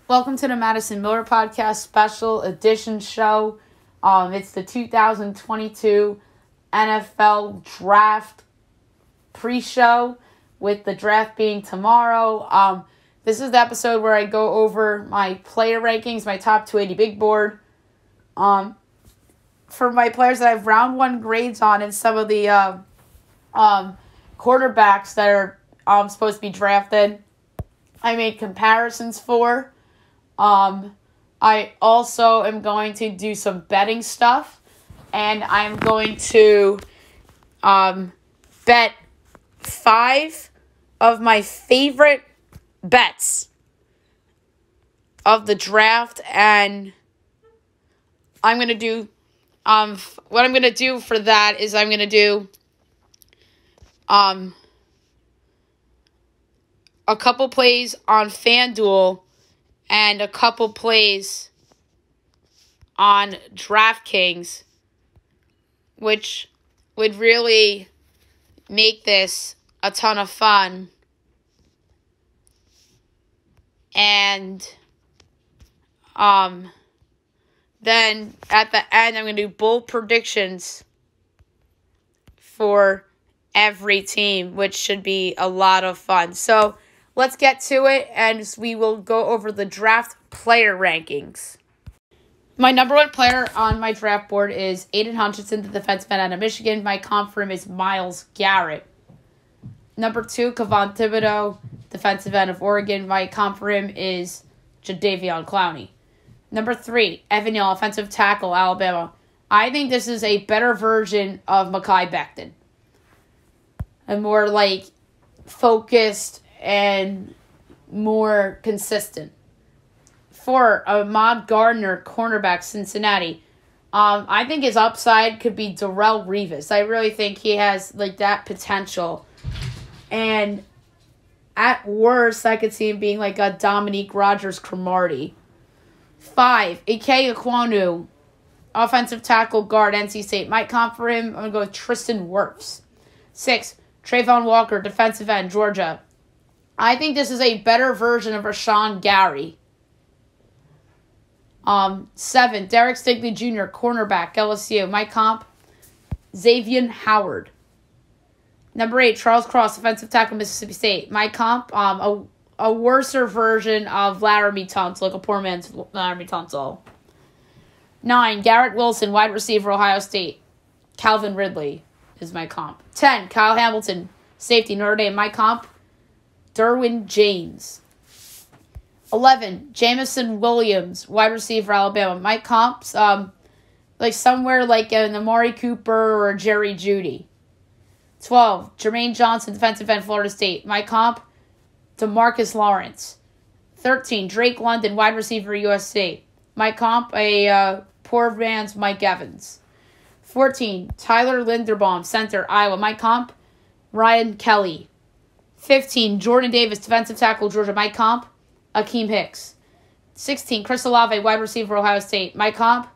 Welcome to the Madison Miller Podcast Special Edition show. It's the 2022 NFL Draft pre-show with the draft being tomorrow. This is the episode where I go over my player rankings, my top 280 big board. For my players that I have round one grades on and some of the quarterbacks that are supposed to be drafted, I made comparisons for. I also am going to do some betting stuff, and I'm going to bet 5 of my favorite bets of the draft, and I'm going to do, what I'm going to do for that is I'm going to do, a couple plays on FanDuel and a couple plays on Draftkings, which would really make this a ton of fun. And then at the end, I'm going to do bold predictions for every team, which should be a lot of fun. So let's get to it, and we will go over the draft player rankings. My number one player on my draft board is Aiden Hutchinson, the defensive end out of Michigan. My comp for him is Myles Garrett. Number 2, Kayvon Thibodeaux, defensive end of Oregon. My comp for him is Jadeveon Clowney. Number 3, Evan Neal, offensive tackle, Alabama. I think this is a better version of Mekhi Becton. A more, focused and more consistent. 4, Ahmad Gardner, cornerback, Cincinnati. I think his upside could be Darrelle Revis. I really think he has, that potential. And at worst, I could see him being a Dominique Rodgers-Cromartie. 5, Ike Ekwonu, offensive tackle, guard, NC State. My comp for him, I'm going to go with Tristan Wirfs. 6, Trayvon Walker, defensive end, Georgia. I think this is a better version of Rashawn Gary. 7, Derek Stingley Jr., cornerback, LSU. My comp, Xavier Howard. Number 8, Charles Cross, defensive tackle, Mississippi State. My comp, a worser version of Laramie Tunsil, a poor man's Laramie Tunsil. 9, Garrett Wilson, wide receiver, Ohio State. Calvin Ridley is my comp. 10, Kyle Hamilton, safety, Notre Dame. My comp, Derwin James. 11, Jamison Williams, wide receiver, Alabama. My comps, somewhere an Amari Cooper or a Jerry Jeudy. 12, Jermaine Johnson, defensive end, Florida State. My comp, DeMarcus Lawrence. 13, Drake London, wide receiver, USC. My comp, a poor man's Mike Evans. 14, Tyler Linderbaum, center, Iowa. My comp, Ryan Kelly. 15, Jordan Davis, defensive tackle, Georgia. My comp, Akeem Hicks. 16, Chris Olave, wide receiver, Ohio State. My comp,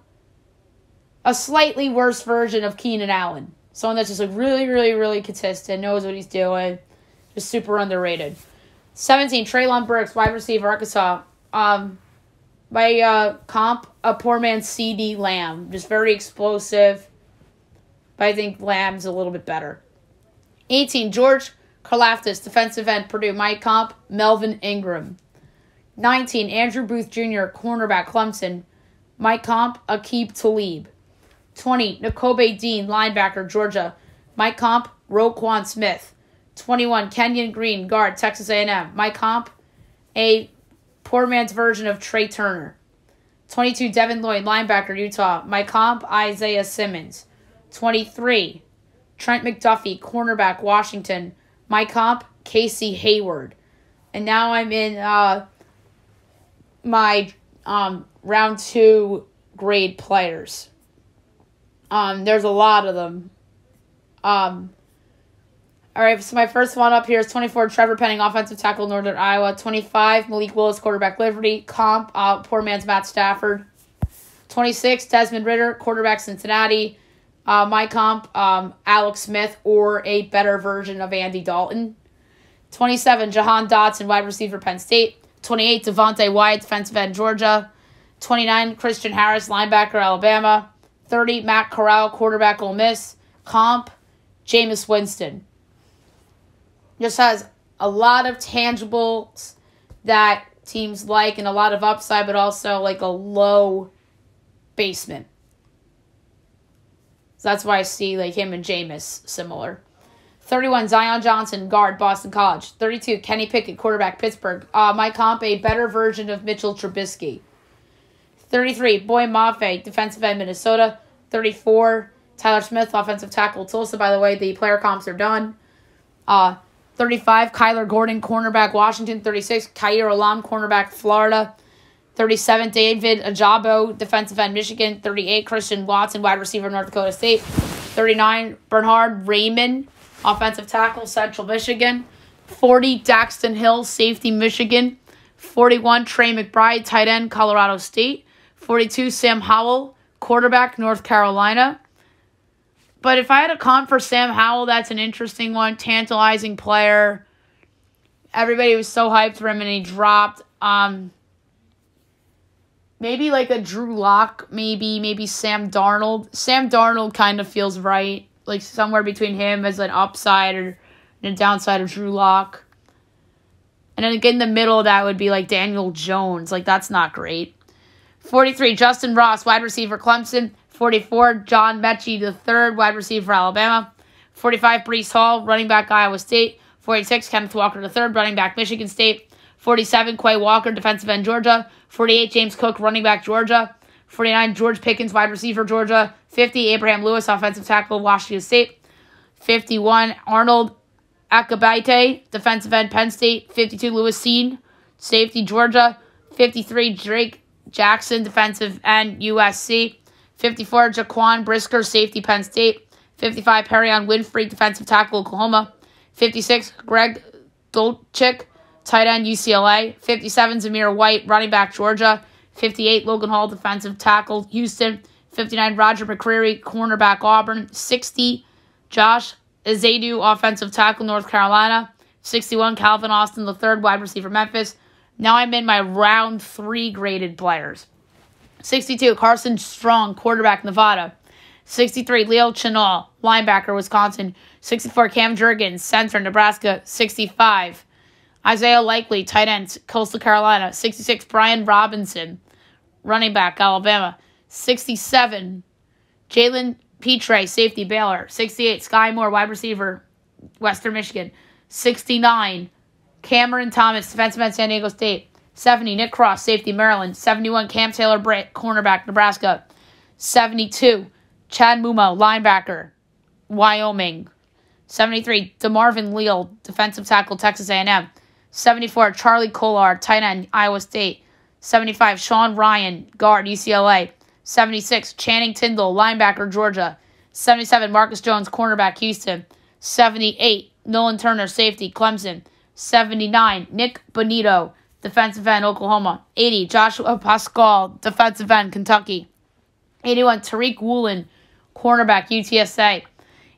a slightly worse version of Keenan Allen. Someone that's just really, really, really consistent, knows what he's doing, just super underrated. 17, Treylon Burks, wide receiver, Arkansas. My comp, a poor man's CD Lamb. Just very explosive, but I think Lamb's a little bit better. 18, George Karlaftis, defensive end, Purdue. My comp, Melvin Ingram. 19, Andrew Booth Jr., cornerback, Clemson. My comp, Aqib Talib. 20, Nakobe Dean, linebacker, Georgia. My comp, Roquan Smith. 21, Kenyon Green, guard, Texas A&M. My comp, a poor man's version of Trey Turner. 22, Devin Lloyd, linebacker, Utah. My comp, Isaiah Simmons. 23, Trent McDuffie, cornerback, Washington. My comp, Casey Hayward. And now I'm in my round 2 grade players. There's a lot of them. All right, so my first one up here is 24, Trevor Penning, offensive tackle, Northern Iowa. 25, Malik Willis, quarterback, Liberty. Comp, poor man's Matt Stafford. 26, Desmond Ridder, quarterback, Cincinnati. My comp, Alex Smith, or a better version of Andy Dalton. 27, Jahan Dotson, wide receiver, Penn State. 28, Devontae Wyatt, defensive end, Georgia. 29, Christian Harris, linebacker, Alabama. 30, Matt Corral, quarterback, Ole Miss. Comp, Jameis Winston. Just has a lot of tangibles that teams like and a lot of upside, but also like a low basement. So that's why I see like him and Jameis similar. 31, Zion Johnson, guard, Boston College. 32, Kenny Pickett, quarterback, Pittsburgh. My comp, a better version of Mitchell Trubisky. 33, Boy Mafe, defensive end, Minnesota. 34, Tyler Smith, offensive tackle, Tulsa. By the way, the player comps are done. 35, Kyler Gordon, cornerback, Washington. 36, Khair Olam, cornerback, Florida. 37, David Ajabo, defensive end, Michigan. 38, Christian Watson, wide receiver, North Dakota State. 39, Bernhard Raymond, offensive tackle, Central Michigan. 40, Daxton Hill, safety, Michigan. 41, Trey McBride, tight end, Colorado State. 42, Sam Howell, quarterback, North Carolina. But if I had a comp for Sam Howell, that's an interesting one. Tantalizing player. Everybody was so hyped for him and he dropped. Maybe like a Drew Lock, maybe Sam Darnold. Sam Darnold kind of feels right. Like somewhere between him as an upside or a downside of Drew Lock. And then again, in the middle, that would be like Daniel Jones. Like, that's not great. 43, Justin Ross, wide receiver, Clemson. 44, John Mechie III, wide receiver, Alabama. 45, Breece Hall, running back, Iowa State. 46, Kenneth Walker III, running back, Michigan State. 47, Quay Walker, defensive end, Georgia. 48, James Cook, running back, Georgia. 49, George Pickens, wide receiver, Georgia. 50, Abraham Lewis, offensive tackle, Washington State. 51, Arnold Akabite, defensive end, Penn State. 52, Lewis Cine, safety, Georgia. 53, Drake Jackson, defensive end, USC. 54, Jaquan Brisker, safety, Penn State. 55, Perion Winfrey, defensive tackle, Oklahoma. 56, Greg Dolchik, tight end, UCLA. 57, Zamir White, running back, Georgia. 58, Logan Hall, defensive tackle, Houston. 59, Roger McCreary, cornerback, Auburn. 60, Josh Ezadu, offensive tackle, North Carolina. 61, Calvin Austin III, wide receiver, Memphis. Now I'm in my round 3 graded players. 62, Carson Strong, quarterback, Nevada. 63, Leo Chenal, linebacker, Wisconsin. 64, Cam Jurgens, center, Nebraska. 65, Isaiah Likely, tight end, Coastal Carolina. 66, Brian Robinson, running back, Alabama. 67, Jalen Petre, safety, Baylor. 68, Sky Moore, wide receiver, Western Michigan. 69, Cameron Thomas, defensive end, San Diego State. 70, Nick Cross, safety, Maryland. 71, Cam Taylor Britt, cornerback, Nebraska. 72, Chad Muma, linebacker, Wyoming. 73, DeMarvin Leal, defensive tackle, Texas A&M. 74, Charlie Collard, tight end, Iowa State. 75, Sean Ryan, guard, UCLA. 76, Channing Tindall, linebacker, Georgia. 77, Marcus Jones, cornerback, Houston. 78, Nolan Turner, safety, Clemson. 79, Nick Bonito, defensive end, Oklahoma. 80, Joshua Pascal, defensive end, Kentucky. 81, Tariq Woolen, cornerback, UTSA.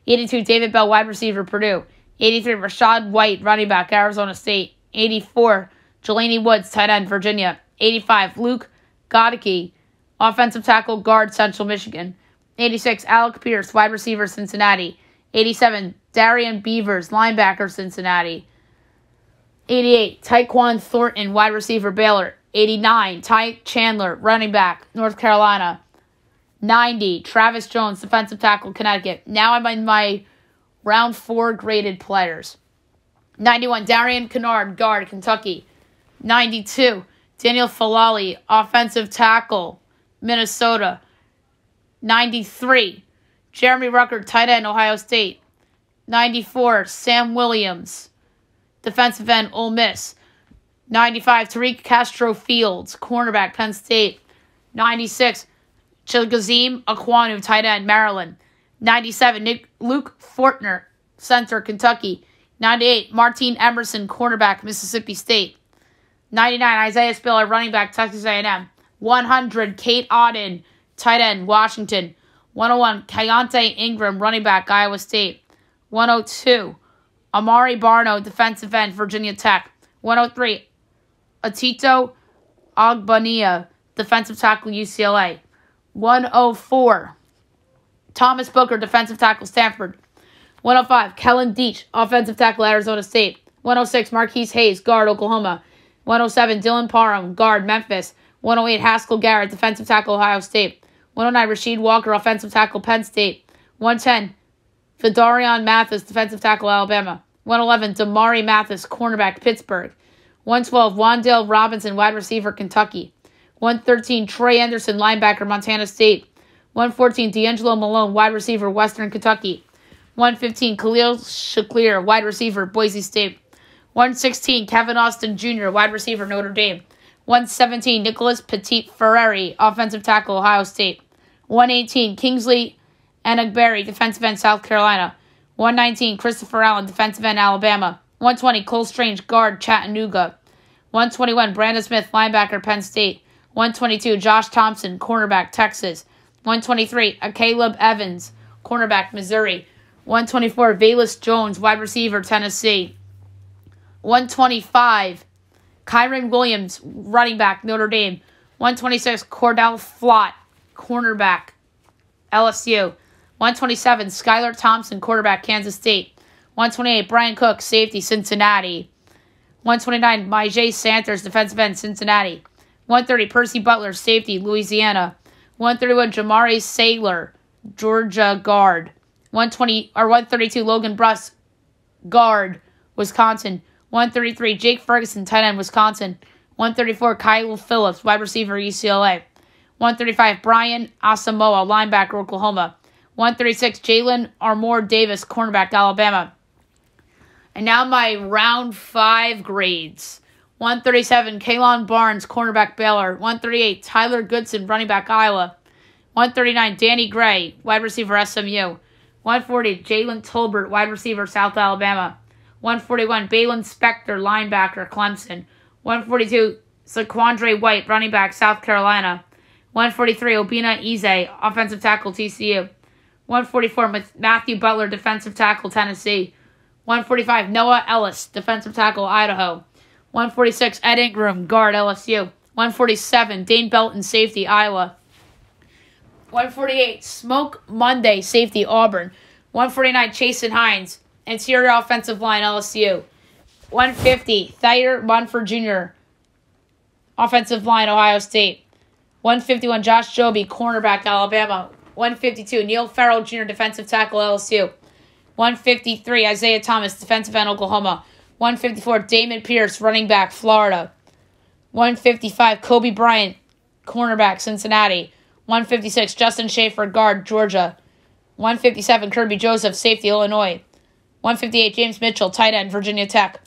82, David Bell, wide receiver, Purdue. 83, Rashad White, running back, Arizona State. 84, Jelani Woods, tight end, Virginia. 85, Luke Godicke, offensive tackle, guard, Central Michigan. 86, Alec Pierce, wide receiver, Cincinnati. 87, Darian Beavers, linebacker, Cincinnati. 88, Tyquan Thornton, wide receiver, Baylor. 89, Ty Chandler, running back, North Carolina. 90, Travis Jones, defensive tackle, Connecticut. Now I'm in my round 4 graded players. 91, Darian Kennard, guard, Kentucky. 92, Daniel Falali, offensive tackle, Minnesota. 93, Jeremy Ruckert, tight end, Ohio State. 94, Sam Williams, defensive end, Ole Miss. 95, Tariq Castro Fields, cornerback, Penn State. 96, Chigoziem Aquanu, tight end, Maryland. 97, Luke Fortner, center, Kentucky. 98, Martin Emerson, cornerback, Mississippi State. 99, Isaiah Spiller, running back, Texas A&M. 100, Kate Auden, tight end, Washington. 101, Keontae Ingram, running back, Iowa State. 102, Amari Barno, defensive end, Virginia Tech. 103, Atito Ogbania, defensive tackle, UCLA. 104, Thomas Booker, defensive tackle, Stanford. 105, Kellen Deach, offensive tackle, Arizona State. 106, Marquise Hayes, guard, Oklahoma. 107, Dylan Parham, guard, Memphis. 108, Haskell Garrett, defensive tackle, Ohio State. 109, Rasheed Walker, offensive tackle, Penn State. 110, Fidarian Mathis, defensive tackle, Alabama. 111, Damari Mathis, cornerback, Pittsburgh. 112, Wan'Dale Robinson, wide receiver, Kentucky. 113, Trey Anderson, linebacker, Montana State. 114, D'Angelo Malone, wide receiver, Western Kentucky. 115, Khalil Shakir, wide receiver, Boise State. 116, Kevin Austin Jr., wide receiver, Notre Dame. 117, Nicholas Petit-Ferreri, offensive tackle, Ohio State. 118, Kingsley Enagberi, defensive end, South Carolina. 119, Christopher Allen, defensive end, Alabama. 120, Cole Strange, guard, Chattanooga. 121, Brandon Smith, linebacker, Penn State. 122, Josh Thompson, cornerback, Texas. 123, Caleb Evans, cornerback, Missouri. 124, Velus Jones, wide receiver, Tennessee. 125, Kyron Williams, running back, Notre Dame. 126, Cordell Flott, cornerback, LSU. 127, Skylar Thompson, quarterback, Kansas State. 128, Brian Cook, safety, Cincinnati. 129, Myjai Sanders, defensive end, Cincinnati. 130, Percy Butler, safety, Louisiana. 131, Jamari Saylor, Georgia guard. 132, Logan Bruss, guard, Wisconsin. 133, Jake Ferguson, tight end, Wisconsin. 134, Kyle Phillips, wide receiver, UCLA. 135, Brian Asamoah, linebacker, Oklahoma. 136, Jalen Armour Davis, cornerback, Alabama. And now my round 5 grades. 137, Kalon Barnes, cornerback, Baylor. 138, Tyler Goodson, running back, Iowa. 139, Danny Gray, wide receiver, SMU. 140, Jalen Tolbert, wide receiver, South Alabama. 141, Balin Spector, linebacker, Clemson. 142, Saquandre White, running back, South Carolina. 143, Obina Eze, offensive tackle, TCU. 144, Matthew Butler, defensive tackle, Tennessee. 145, Noah Ellis, defensive tackle, Idaho. 146, Ed Ingram, guard, LSU. 147, Dane Belton, safety, Iowa. 148, Smoke Monday, safety, Auburn. 149, Chasen Hines, interior offensive line, LSU. 150, Thayer Munford Jr., offensive line, Ohio State. 151, Josh Joby, cornerback, Alabama. 152, Neil Farrell Jr., defensive tackle, LSU. 153, Isaiah Thomas, defensive end, Oklahoma. 154, Damon Pierce, running back, Florida. 155, Kobe Bryant, cornerback, Cincinnati. 156, Justin Schaefer, guard, Georgia. 157, Kirby Joseph, safety, Illinois. 158, James Mitchell, tight end, Virginia Tech.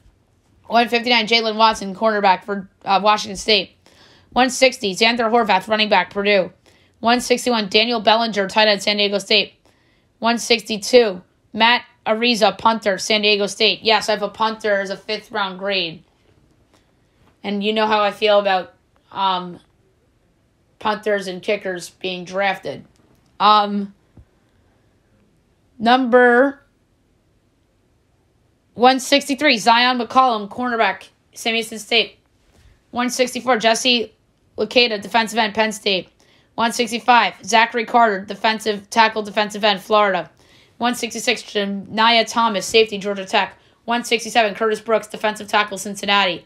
159, Jalen Watson, cornerback for Washington State. 160, Xander Horvath, running back, Purdue. 161, Daniel Bellinger, tight end, San Diego State. 162, Matt Ariza, punter, San Diego State. Yes, I have a punter as a 5th round grade. And you know how I feel about punters and kickers being drafted. Number 163, Zion McCollum, cornerback, Sam Houston State. 164, Jesse Luketa, defensive end, Penn State. 165, Zachary Carter, defensive tackle, defensive end, Florida. 166, Janiah Thomas, safety, Georgia Tech. 167, Curtis Brooks, defensive tackle, Cincinnati.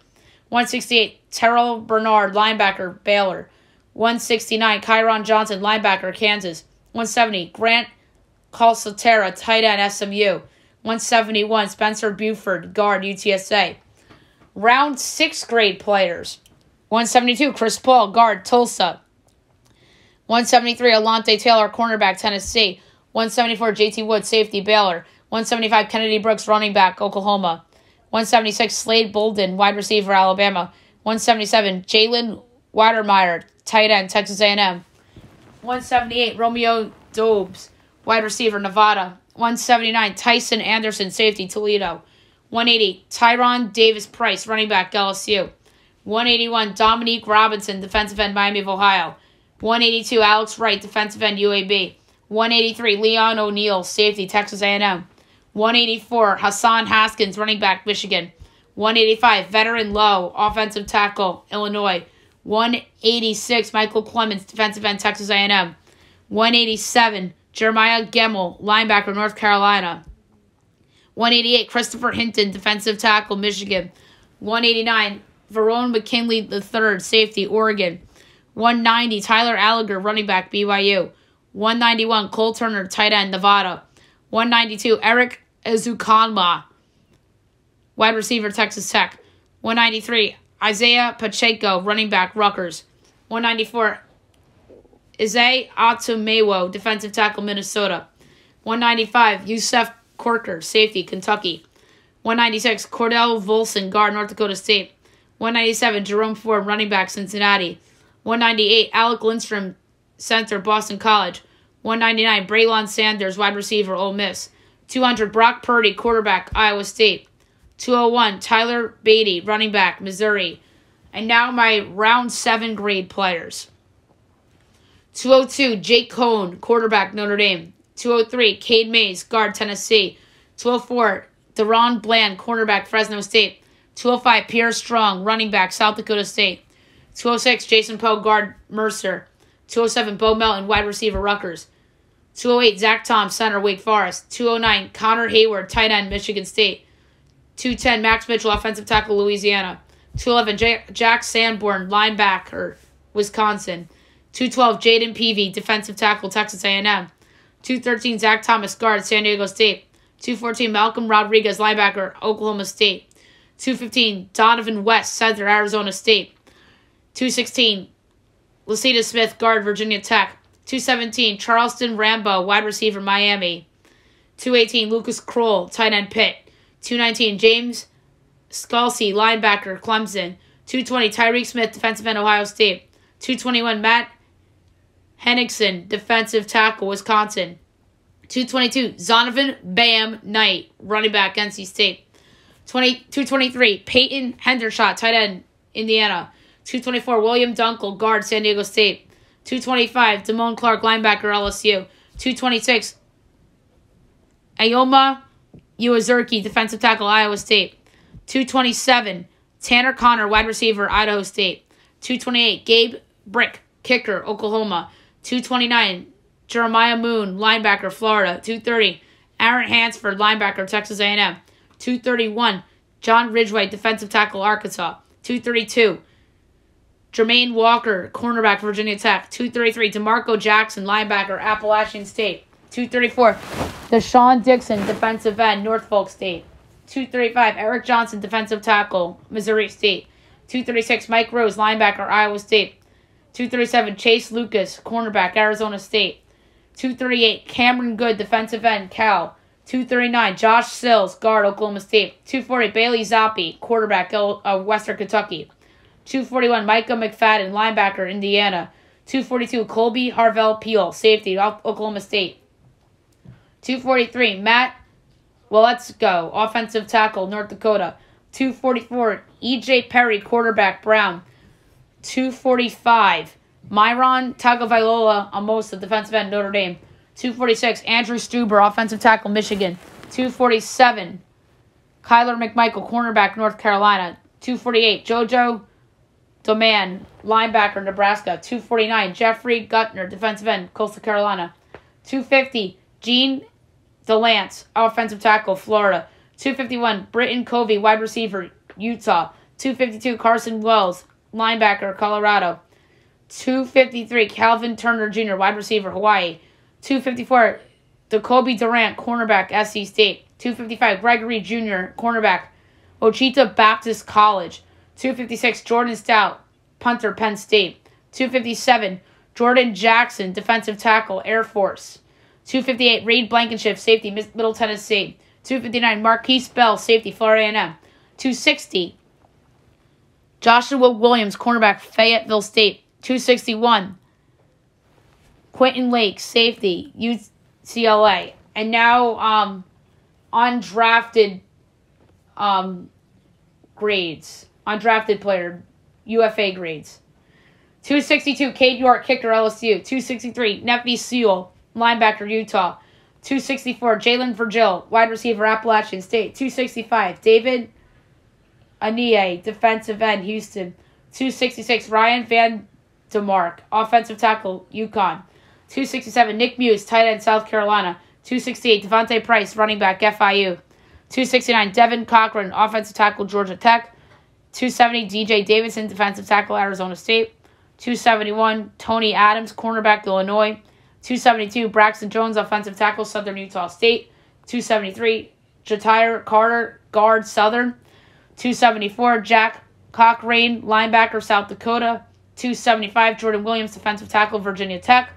168, Terrell Bernard, linebacker, Baylor. 169, Kyron Johnson, linebacker, Kansas. 170, Grant Calcaterra, tight end, SMU. 171, Spencer Buford, guard, UTSA. Round 6th grade players. 172, Chris Paul, guard, Tulsa. 173, Alontae Taylor, cornerback, Tennessee. 174, JT Wood, safety, Baylor. 175, Kennedy Brooks, running back, Oklahoma. 176, Slade Bolden, wide receiver, Alabama. 177, Jalen Watermeyer, tight end, Texas A&M. 178, Romeo Dobbs, wide receiver, Nevada. 179, Tyson Anderson, safety, Toledo. 180, Tyron Davis Price, running back, LSU. 181, Dominique Robinson, defensive end, Miami of Ohio. 182, Alex Wright, defensive end, UAB. 183, Leon O'Neal, safety, Texas A&M. 184, Hassan Haskins, running back, Michigan. 185, veteran Lowe, offensive tackle, Illinois. 186, Michael Clemens, defensive end, Texas A&M. 187, Jeremiah Gemmel, linebacker, North Carolina. 188, Christopher Hinton, defensive tackle, Michigan. 189, Verone McKinley III, safety, Oregon. 190, Tyler Allgeier, running back, BYU. 191, Cole Turner, tight end, Nevada. 192, Eric Ezukanma, wide receiver, Texas Tech. 193, Isaiah Pacheco, running back, Rutgers. 194, Izay Atumewo, defensive tackle, Minnesota. 195, Yusef Corker, safety, Kentucky. 196, Cordell Volson, guard, North Dakota State. 197, Jerome Ford, running back, Cincinnati. 198, Alec Lindstrom, center, Boston College. 199, Braylon Sanders, wide receiver, Ole Miss. 200, Brock Purdy, quarterback, Iowa State. 201, Tyler Beatty, running back, Missouri. And now my round 7 grade players. 202, Jake Cohn, quarterback, Notre Dame. 203, Cade Mays, guard, Tennessee. 204, Deron Bland, cornerback, Fresno State. 205, Pierre Strong, running back, South Dakota State. 206, Jason Poe, guard, Mercer. 207, Bo Melton, wide receiver, Rutgers. 208, Zach Tom, center, Wake Forest. 209, Connor Hayward, tight end, Michigan State. 210, Max Mitchell, offensive tackle, Louisiana. 211, Jack Sanborn, linebacker, Wisconsin. 212, Jaden Peavy, defensive tackle, Texas A&M. 213, Zach Thomas, guard, San Diego State. 214, Malcolm Rodriguez, linebacker, Oklahoma State. 215, Donovan West, center, Arizona State. 216, Lacita Smith, guard, Virginia Tech. 217, Charleston Rambo, wide receiver, Miami. 218, Lucas Kroll, tight end, Pitt. 219, James Scalzi, linebacker, Clemson. 220, Tyreek Smith, defensive end, Ohio State. 221, Matt Henningsen, defensive tackle, Wisconsin. 222, Zonovan Bam Knight, running back, NC State. 223, Peyton Hendershot, tight end, Indiana. 224, William Dunkel, guard, San Diego State. 225, Damone Clark, linebacker, LSU. 226, Ayoma Uwazurki, defensive tackle, Iowa State. 227, Tanner Connor, wide receiver, Idaho State. 228, Gabe Brick, kicker, Oklahoma. 229, Jeremiah Moon, linebacker, Florida. 230, Aaron Hansford, linebacker, Texas A&M. 231, John Ridgeway, defensive tackle, Arkansas. 232, Jermaine Walker, cornerback, Virginia Tech. 233, DeMarco Jackson, linebacker, Appalachian State. 234, Deshaun Dixon, defensive end, Norfolk State. 235, Eric Johnson, defensive tackle, Missouri State. 236, Mike Rose, linebacker, Iowa State. 237, Chase Lucas, cornerback, Arizona State. 238, Cameron Good, defensive end, Cal. 239, Josh Sills, guard, Oklahoma State. 240, Bailey Zappi, quarterback, Western Kentucky. 241, Micah McFadden, linebacker, Indiana. 242, Colby Harvell Peel, safety, Oklahoma State. 243, Matt Waletzko, offensive tackle, North Dakota. 244, E.J. Perry, quarterback, Brown. 245, Myron Tagovailoa Amosa, defensive end, Notre Dame. 246, Andrew Stuber, offensive tackle, Michigan. 247, Kyler McMichael, cornerback, North Carolina. 248, JoJo Doman, linebacker, Nebraska. 249, Jeffrey Gutner, defensive end, Coastal Carolina. 250, Gene DeLance, offensive tackle, Florida. 251, Britton Covey, wide receiver, Utah. 252, Carson Wells, linebacker, Colorado. 253, Calvin Turner Jr., wide receiver, Hawaii. 254, Jacoby Durant, cornerback, SC State. 255, Gregory Jr., cornerback, Ouachita Baptist College. 256, Jordan Stout, punter, Penn State. 257, Jordan Jackson, defensive tackle, Air Force. 258, Reed Blankenship, safety, Middle Tennessee. 259, Marquise Bell, safety, Florida A&M. 260, Joshua Williams, cornerback, Fayetteville State. 261, Quentin Lake, safety, UCLA. And now undrafted grades. Undrafted player, UFA grades. 262, Cade York, kicker, LSU. 263, Nefi Sewell, linebacker, Utah. 264, Jalen Virgil, wide receiver, Appalachian State. 265, David Anie, defensive end, Houston. 266, Ryan Van DeMark, offensive tackle, UConn. 267, Nick Muse, tight end, South Carolina. 268, Devontae Price, running back, FIU. 269, Devin Cochran, offensive tackle, Georgia Tech. 270, DJ Davidson, defensive tackle, Arizona State. 271, Tony Adams, cornerback, Illinois. 272, Braxton Jones, offensive tackle, Southern Utah State. 273, Jatire Carter, guard, Southern. 274, Jack Cochrane, linebacker, South Dakota. 275, Jordan Williams, defensive tackle, Virginia Tech.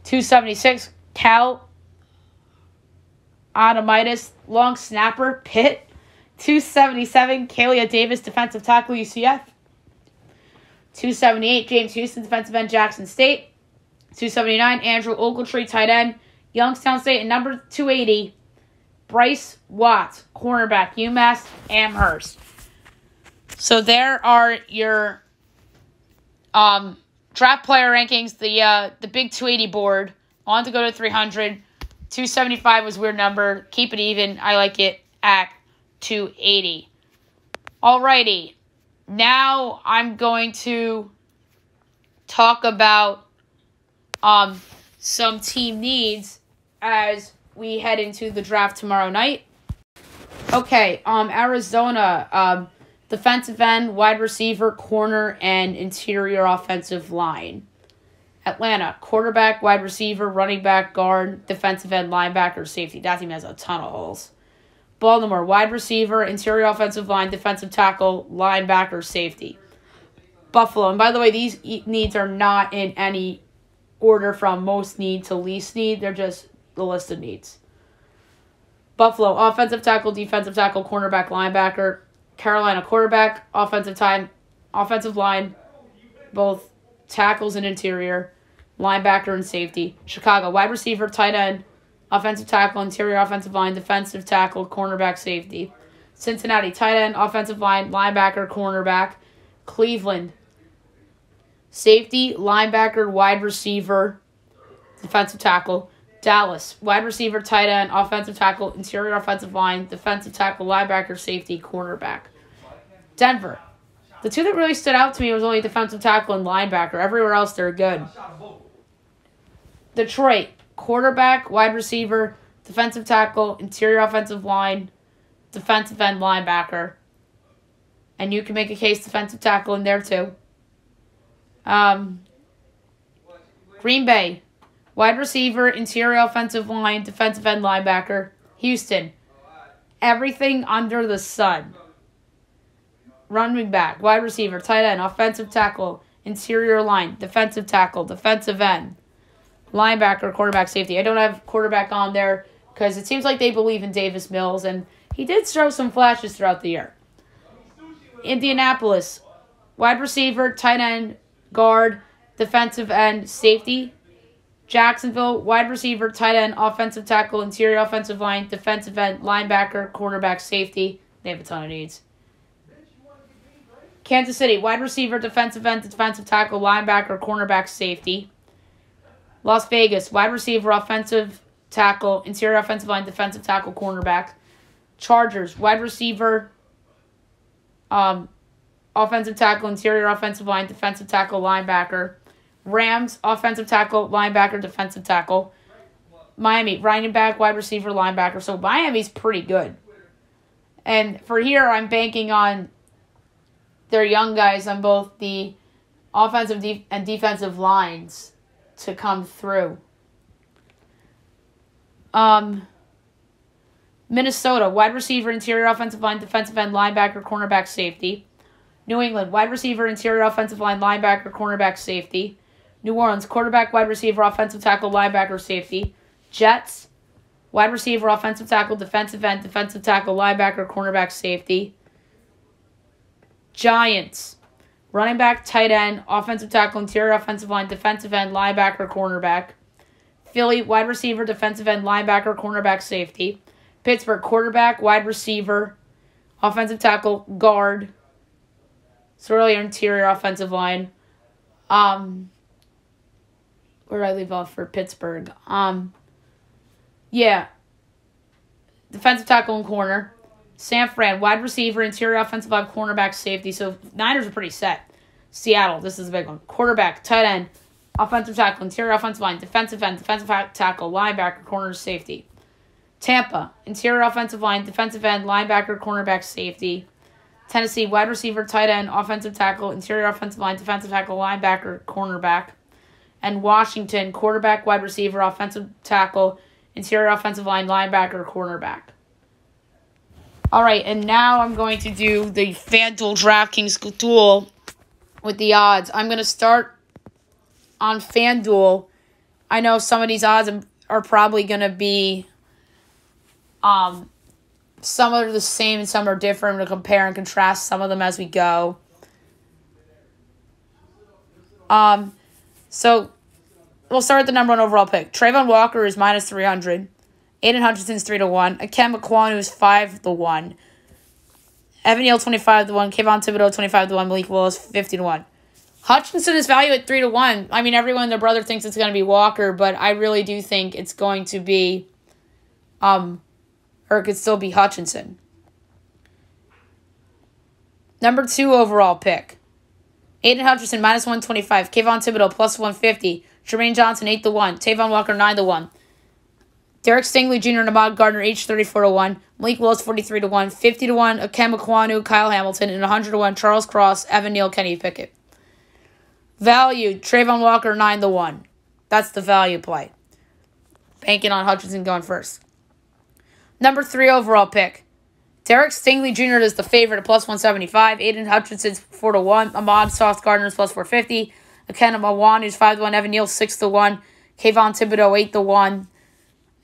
276, Cal Adamitis, long snapper, Pitt. 277, Kalia Davis, defensive tackle, UCF. 278, James Houston, defensive end, Jackson State. 279, Andrew Ogletree, tight end, Youngstown State. And number 280, Bryce Watts, cornerback, UMass Amherst. So there are your draft player rankings, the big 280 board. On to go to 300. 275 was weird number. Keep it even. I like it at 280. Alrighty. Now I'm going to talk about some team needs as we head into the draft tomorrow night. Okay, Arizona, defensive end, wide receiver, corner, and interior offensive line. Atlanta, quarterback, wide receiver, running back, guard, defensive end, linebacker, safety. That team has a ton of holes. Baltimore, wide receiver, interior offensive line, defensive tackle, linebacker, safety. Buffalo, and by the way, these needs are not in any order from most need to least need. They're just the list of needs. Buffalo, offensive tackle, defensive tackle, cornerback, linebacker. Carolina, quarterback, offensive line, both tackles and interior, linebacker and safety. Chicago, wide receiver, tight end, offensive tackle, interior offensive line, defensive tackle, cornerback, safety. Cincinnati, tight end, offensive line, linebacker, cornerback. Cleveland, safety, linebacker, wide receiver, defensive tackle. Dallas, wide receiver, tight end, offensive tackle, interior offensive line, defensive tackle, linebacker, safety, cornerback. Denver, the two that really stood out to me was only defensive tackle and linebacker. Everywhere else, they're good. Detroit, quarterback, wide receiver, defensive tackle, interior offensive line, defensive end, linebacker. And you can make a case defensive tackle in there too. Green Bay, wide receiver, interior offensive line, defensive end, linebacker. Houston, everything under the sun. Running back, wide receiver, tight end, offensive tackle, interior line, defensive tackle, defensive end, linebacker, quarterback, safety. I don't have quarterback on there because it seems like they believe in Davis Mills, and he did show some flashes throughout the year. Indianapolis, wide receiver, tight end, guard, defensive end, safety. Jacksonville, wide receiver, tight end, offensive tackle, interior offensive line, defensive end, linebacker, cornerback, safety. They have a ton of needs. Kansas City, wide receiver, defensive end, defensive tackle, linebacker, cornerback, safety. Las Vegas, wide receiver, offensive tackle, interior offensive line, defensive tackle, cornerback. Chargers, wide receiver, offensive tackle, interior offensive line, defensive tackle, linebacker. Rams, offensive tackle, linebacker, defensive tackle. Miami, running back, wide receiver, linebacker. So Miami's pretty good. And for here, I'm banking on their young guys on both the offensive and defensive lines to come through. Minnesota, wide receiver, interior offensive line, defensive end, linebacker, cornerback, safety. New England, wide receiver, interior offensive line, linebacker, cornerback, safety. New Orleans, quarterback, wide receiver, offensive tackle, linebacker, safety. Jets, wide receiver, offensive tackle, defensive end, defensive tackle, linebacker, cornerback, safety. Giants, running back, tight end, offensive tackle, interior offensive line, defensive end, linebacker, cornerback. Philly, wide receiver, defensive end, linebacker, cornerback, safety. Pittsburgh, quarterback, wide receiver, offensive tackle, guard. So really interior offensive line. Where did I leave off for Pittsburgh? Defensive tackle and corner. San Fran, wide receiver, interior offensive line, cornerback, safety. So Niners are pretty set. Seattle, this is a big one. Quarterback, tight end, offensive tackle, interior offensive line, defensive end, defensive tackle, linebacker, corner, safety. Tampa, interior offensive line, defensive end, linebacker, cornerback, safety. Tennessee, wide receiver, tight end, offensive tackle, interior offensive line, defensive tackle, linebacker, cornerback. And Washington, quarterback, wide receiver, offensive tackle, interior offensive line, linebacker, cornerback. All right, and now I'm going to do the FanDuel DraftKings duel with the odds. I'm going to start on FanDuel. I know some of these odds are probably going to be, some are the same and some are different. I'm going to compare and contrast some of them as we go. So we'll start with the number one overall pick. Trayvon Walker is minus 300. Aiden Hutchinson's 3-1. Akem Ekwonu is 5-1. Evan Neal 25-1. Kayvon Thibodeau 25-1. Malik Willis 50-1. Hutchinson is valued at 3-1. I mean, everyone and their brother thinks it's going to be Walker, but I really do think it's going to be, or it could still be Hutchinson. Number two overall pick. Aiden Hutchinson minus 125. Kayvon Thibodeau plus 150. Jermaine Johnson 8-1. Tavon Walker 9-1. Derek Stingley Jr. and Ahmad Gardner each 34-1. Malik Willis 43-1. 50-1 Akem Ekwonu, Kyle Hamilton, and 100-1 Charles Cross, Evan Neal, Kenny Pickett. Value, Trayvon Walker 9-1. That's the value play. Banking on Hutchinson going first. Number three overall pick. Derek Stingley Jr. is the favorite at plus 175. Aiden Hutchinson's 4-1. Ahmad Sauce Gardner's plus 450. Akem Ekwonu 5-1. Evan Neal 6-1. Kayvon Thibodeau 8-1.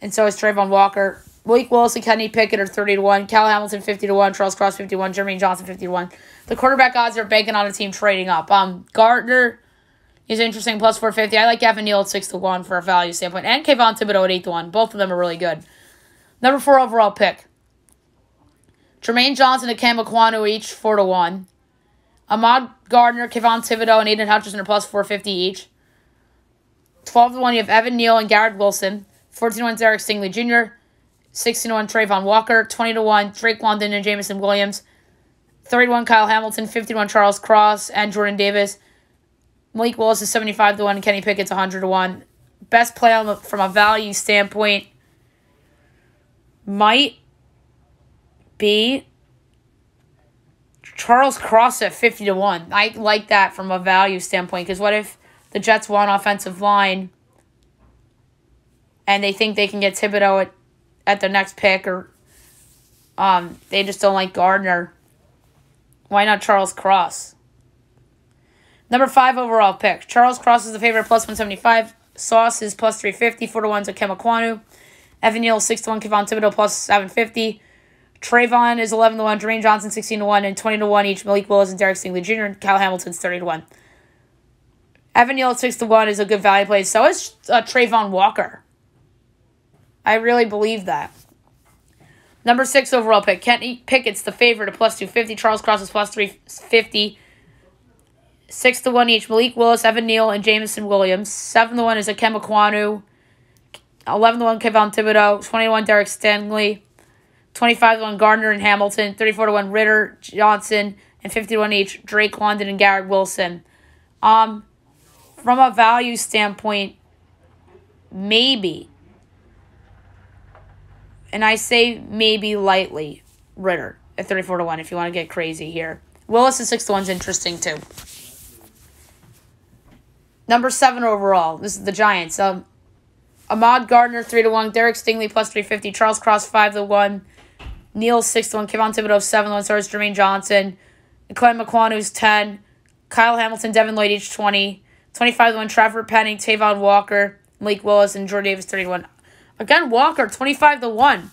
And so is Trayvon Walker. Malik Willis and Kenny Pickett are 30-1. Cal Hamilton 50-1. Charles Cross 51. Jermaine Johnson 51. The quarterback odds are banking on a team trading up. Gardner is interesting, plus 450. I like Evan Neal at 6-1 for a value standpoint. And Kayvon Thibodeau at 8-1. Both of them are really good. Number four overall pick. Jermaine Johnson and Akem Ekwonu each 4-1. Ahmad Gardner, Kayvon Thibodeau, and Aiden Hutchinson are plus 450 each. 12-1 you have Evan Neal and Garrett Wilson. 14-1 Derek Stingley Jr., 16-1 Trayvon Walker, 20-1 Drake London and Jameson Williams, 31 Kyle Hamilton, 51 Charles Cross and Jordan Davis. Malik Willis is 75-1 and Kenny Pickett's 100-1. Best play from a value standpoint might be Charles Cross at 50-1. I like that from a value standpoint because what if the Jets want offensive line and they think they can get Thibodeau at their next pick, or they just don't like Gardner? Why not Charles Cross? Number five overall pick. Charles Cross is the favorite, plus 175. Sauce is plus 350. 4-1 to Akem Ekwonu. Evan Neal 6-1. Kayvon Thibodeau plus 750. Trayvon is 11-1. Jermaine Johnson 16-1 and 20-1 each. Malik Willis and Derek Stingley Jr. and Kyle Hamilton's 30-1. Evan Neal at 6-1 is a good value play. So is Trayvon Walker. I really believe that. Number six overall pick. Kenny Pickett's the favorite at plus 250. Charles Cross is plus 350. 6-1 each. Malik Willis, Evan Neal, and Jameson Williams. 7-1 is Akem Ekwonu. 11-1 Kayvon Thibodeau. 21 Derek Stingley. 25-1 Gardner and Hamilton. 34-1 Ritter, Johnson, and 51 each Drake London and Garrett Wilson. From a value standpoint, maybe. And I say maybe lightly, Ritter at 34-1 if you want to get crazy here. Willis at 6-1 is interesting too. Number seven overall, this is the Giants. Ahmad Gardner 3-1, Derek Stingley plus 350, Charles Cross 5-1, Neal 6-1, Kayvon Thibodeau 7-1, so is Jermaine Johnson, Akem Ekwonu's 10, Kyle Hamilton, Devin Lloyd each 20, 25-1 Trevor Penning, Tavon Walker, Malik Willis, and Jordan Davis 31. Again, Walker, 25-1.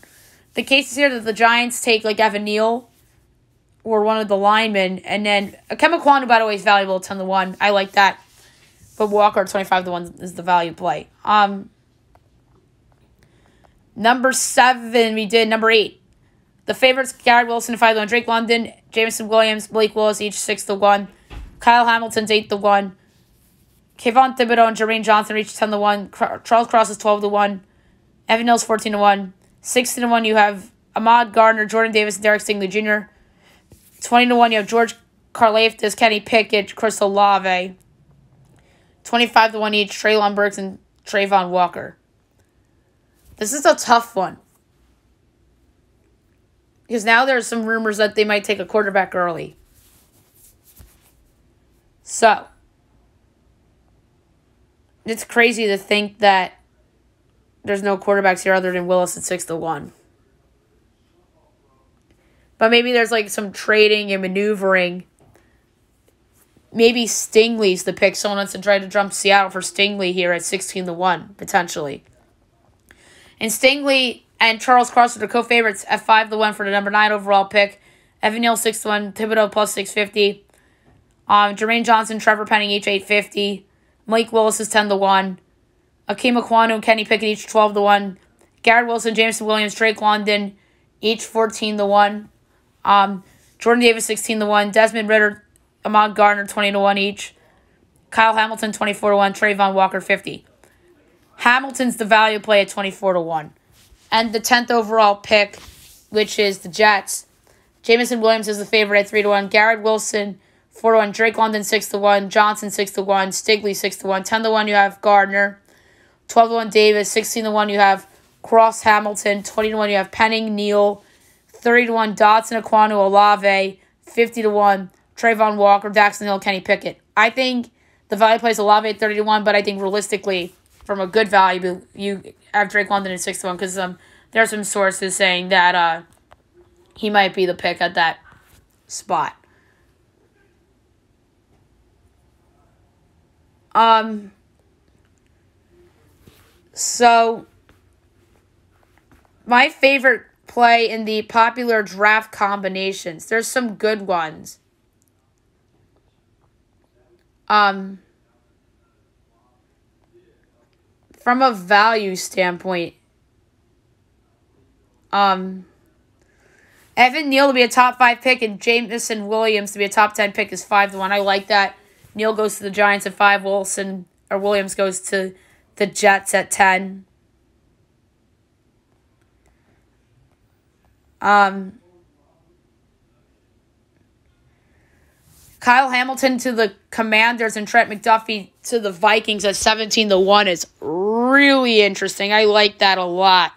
The case is here that the Giants take like Evan Neal or one of the linemen, and then Akem Ekwonu, by the way, is valuable at 10-1. I like that. But Walker, 25-1 is the value play. Number 7, we did. Number 8. The favorites, Garrett Wilson, 5-1. Drake London, Jameson Williams, Malik Willis, each 6-1. Kyle Hamilton's 8-1. Kayvon Thibodeau and Jermaine Johnson each 10-1. Charles Cross is 12-1. Evan Neal's 14-1. 16-1 you have Ahmad Gardner, Jordan Davis, and Derek Stingley Jr. 20-1, you have George Karlaftis, Kenny Pickett, Chris Olave. 25-1 each, Treylon Burks and Trayvon Walker. This is a tough one. Because now there's some rumors that they might take a quarterback early. So, it's crazy to think that there's no quarterbacks here other than Willis at 6-1. But maybe there's like some trading and maneuvering. Maybe Stingley's the pick. Someone wants to try to jump Seattle for Stingley here at 16-1, potentially. And Stingley and Charles Cross are the co-favorites at 5-1 for the number 9 overall pick. Evan Neal 6-1, Thibodeau plus 650. Jermaine Johnson, Trevor Penning each 850. Mike Willis is 10-1. Akeem Aquanu and Kenny Pickett each 12-1. Garrett Wilson, Jameson Williams, Drake London each 14-1. Jordan Davis 16-1. Desmond Ridder, Ahmad Gardner 20-1 each. Kyle Hamilton 24-1. Trayvon Walker 50. Hamilton's the value play at 24-1. And the 10th overall pick, which is the Jets. Jameson Williams is the favorite at 3-1. Garrett Wilson 4-1. Drake London 6-1. Johnson 6-1. Stigley 6-1. 10-1 you have Gardner. 12-1 Davis. 16-1 you have Cross Hamilton. 20-1 you have Penning Neal. 30-1 Dotson Aquanu Olave. 50-1 Trayvon Walker, Daxton Hill, Kenny Pickett. I think the value plays Olave at 30-1, but I think realistically, from a good value, you have Drake London at 6-1 because there are some sources saying that he might be the pick at that spot. So my favorite play in the popular draft combinations. There's some good ones. From a value standpoint, Evan Neal to be a top 5 pick and Jameson Williams to be a top 10 pick is 5-1. I like that. Neal goes to the Giants at 5. Williams goes to the Jets at 10. Kyle Hamilton to the Commanders and Trent McDuffie to the Vikings at 17-1 is really interesting. I like that a lot.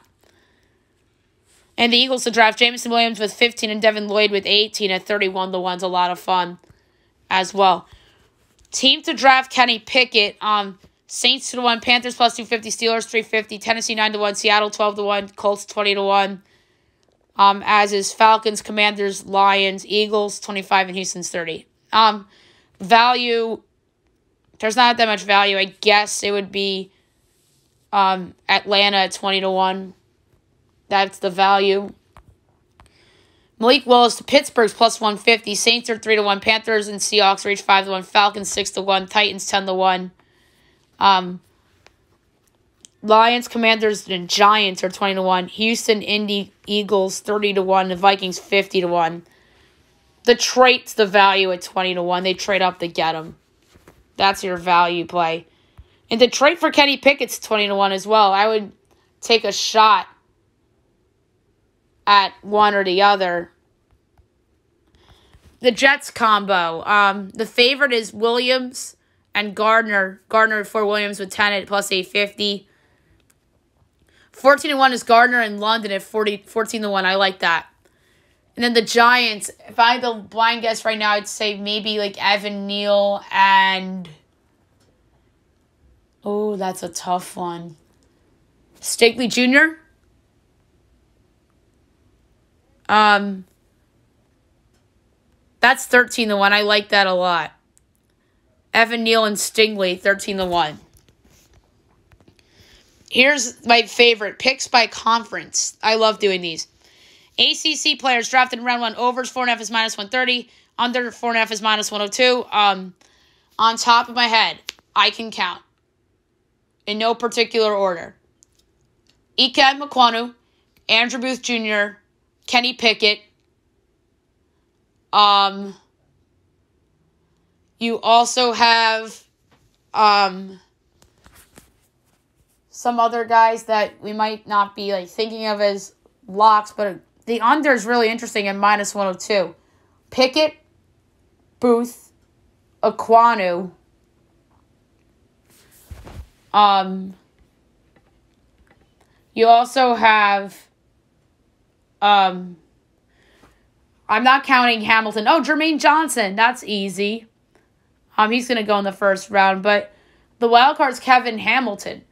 And the Eagles to draft Jameson Williams with 15 and Devin Lloyd with 18 at 31-1's a lot of fun as well. Team to draft Kenny Pickett. Saints 2-1, Panthers plus 250, Steelers 350, Tennessee 9-1, Seattle 12-1, Colts 20-1. As is Falcons, Commanders, Lions, Eagles 25, and Houston's 30. Value, there's not that much value. I guess it would be Atlanta at 20-1. That's the value. Malik Willis to Pittsburgh's plus 150. Saints are 3-1. Panthers and Seahawks are each 5-1. Falcons 6-1. Titans 10-1. Lions, Commanders, and Giants are 20-1. Houston, Indy, Eagles 30-1. The Vikings 50-1. Detroit's the value at 20-1. They trade up to get them. That's your value play. And Detroit for Kenny Pickett's 20-1 as well. I would take a shot at one or the other. The Jets combo. The favorite is Williams and Gardner. Gardner for Williams with 10 at plus 850. 14-1 is Gardner and London at 14-1. I like that. And then the Giants, if I had the blind guess right now, I'd say maybe like Evan Neal and... Oh, that's a tough one. Stigley Jr.? That's 13-1. I like that a lot. Evan Neal and Stingley, 13-1. Here's my favorite. Picks by conference. I love doing these. ACC players drafted in round 1. Overs 4.5 is minus 130. Under 4.5 is minus 102. On top of my head, I can count. In no particular order. Ikem Ekwonu, Andrew Booth Jr., Kenny Pickett. You also have some other guys that we might not be like thinking of as locks, but The under is really interesting at minus 102. Pickett, Booth, Aquanu. You also have, I'm not counting Hamilton. Oh, Jermaine Johnson. That's easy. He's going to go in the first round. But the wild card's Kyle Hamilton.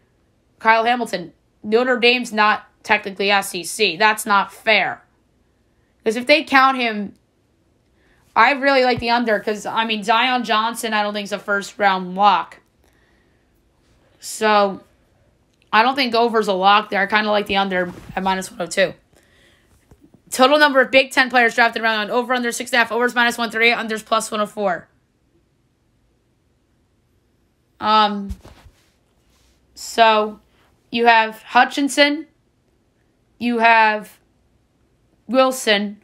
Notre Dame's not technically SEC. That's not fair. Because if they count him, I really like the under. Because, Zion Johnson, I don't think is a first-round lock. So, I don't think over's a lock there. I kind of like the under at minus 102. Total number of Big Ten players drafted around over under 6.5. Overs minus 138. Unders plus 104. So, you have Hutchinson. You have Wilson.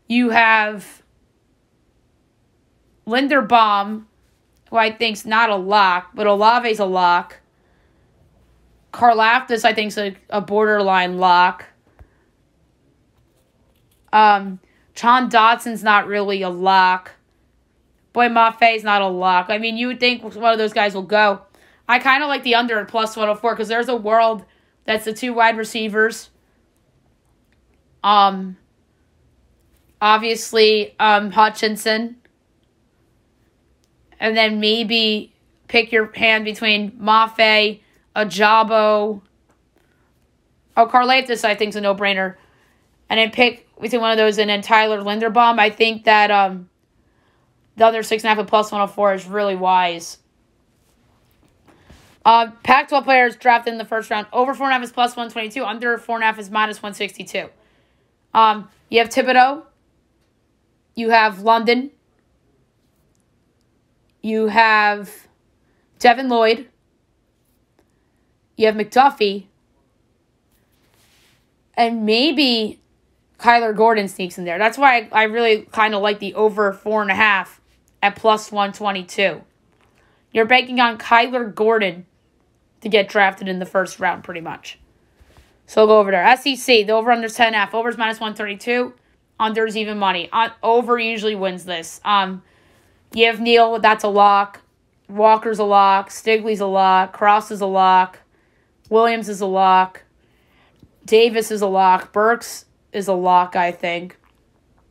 You have Linderbaum, who I think's not a lock, but Olave's a lock. Karlaftis, I think, is a borderline lock. John Dotson's not really a lock. Boy, Maffei's not a lock. You would think one of those guys will go. I kind of like the under at plus 104 because there's a world that's the two wide receivers. Obviously, Hutchinson. And then maybe pick your hand between Maffei, Ajabo. Karlaftis, I think, is a no-brainer. And then pick between one of those and then Tyler Linderbaum. I think that the other 6.5 at plus 104 is really wise. Pac-12 players drafted in the first round. Over 4.5 is plus 122. Under 4.5 is minus 162. You have Thibodeau. You have London. You have Devin Lloyd. You have McDuffie. And maybe Kyler Gordon sneaks in there. That's why I really kind of like the over 4.5 at plus 122. You're banking on Kyler Gordon to get drafted in the first round, pretty much. So we'll go over there. SEC, the over-under 10.5. Over's minus 132. Under's even money. Over usually wins this. You have Neal, that's a lock. Walker's a lock. Stigley's a lock. Cross is a lock. Williams is a lock. Davis is a lock. Burks is a lock, I think.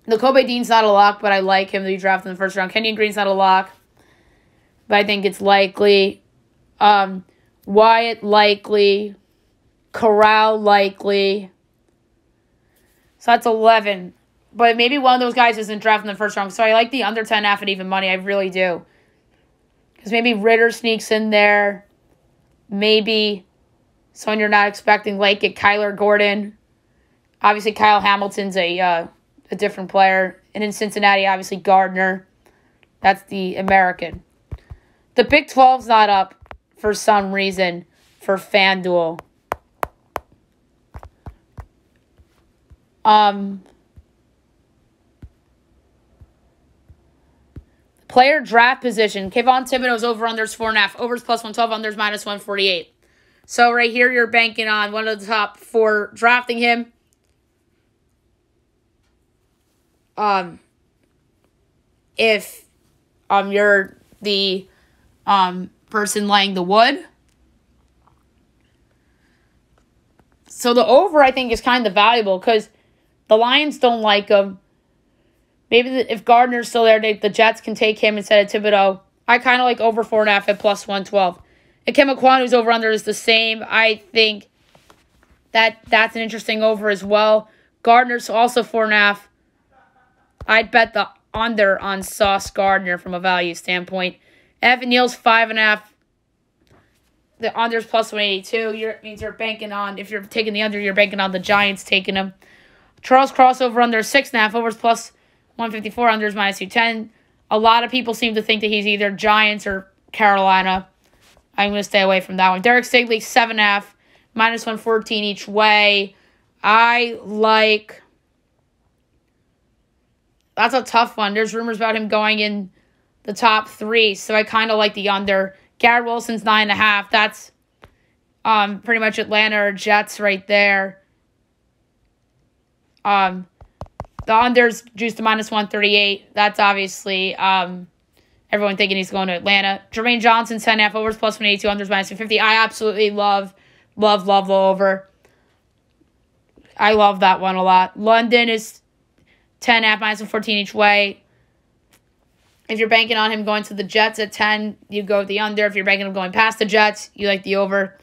Nakobe Dean's not a lock, but I like him to be drafted in the first round. Kenyon Green's not a lock, but I think it's likely. Wyatt likely. Corral likely. So that's 11. But maybe one of those guys isn't drafted in the first round. So I like the under 10.5 at even money. I really do. Because maybe Ritter sneaks in there. Maybe someone you're not expecting, like it, Kyler Gordon. Obviously, Kyle Hamilton's a different player. And in Cincinnati, obviously, Gardner. That's the American. The Big 12's not up for some reason for FanDuel. Player draft position. Kayvon Thibodeau's over-unders 4.5. Overs plus 112. Unders minus 148. So right here, you're banking on one of the top 4 drafting him. If you're the person laying the wood. So the over, I think, is kind of valuable because the Lions don't like him. Maybe if Gardner's still there, the Jets can take him instead of Thibodeau. I kind of like over 4.5 at plus 112. And Kim Aquanu's over-under is the same. I think that's an interesting over as well. Gardner's also 4.5. I'd bet the under on Sauce Gardner from a value standpoint. Evan Neal's 5.5. The under's plus 182. Means you're banking on, if you're taking the under, you're banking on the Giants taking him. Charles Cross over-under 6.5. Overs plus 154. Unders minus 210. A lot of people seem to think that he's either Giants or Carolina. I'm going to stay away from that one. Derek Stingley, 7.5. Minus 114 each way. I like... That's a tough one. There's rumors about him going in the top 3, so I kind of like the under. Garrett Wilson's 9.5. That's pretty much Atlanta or Jets right there. The under's juiced to minus 138. That's obviously everyone thinking he's going to Atlanta. Jermaine Johnson, 10.5 overs, plus 182, unders minus 250. I absolutely love the over. I love that one a lot. London is 10.5, minus 114 each way. If you're banking on him going to the Jets at 10, you go with the under. If you're banking on going past the Jets, you like the over.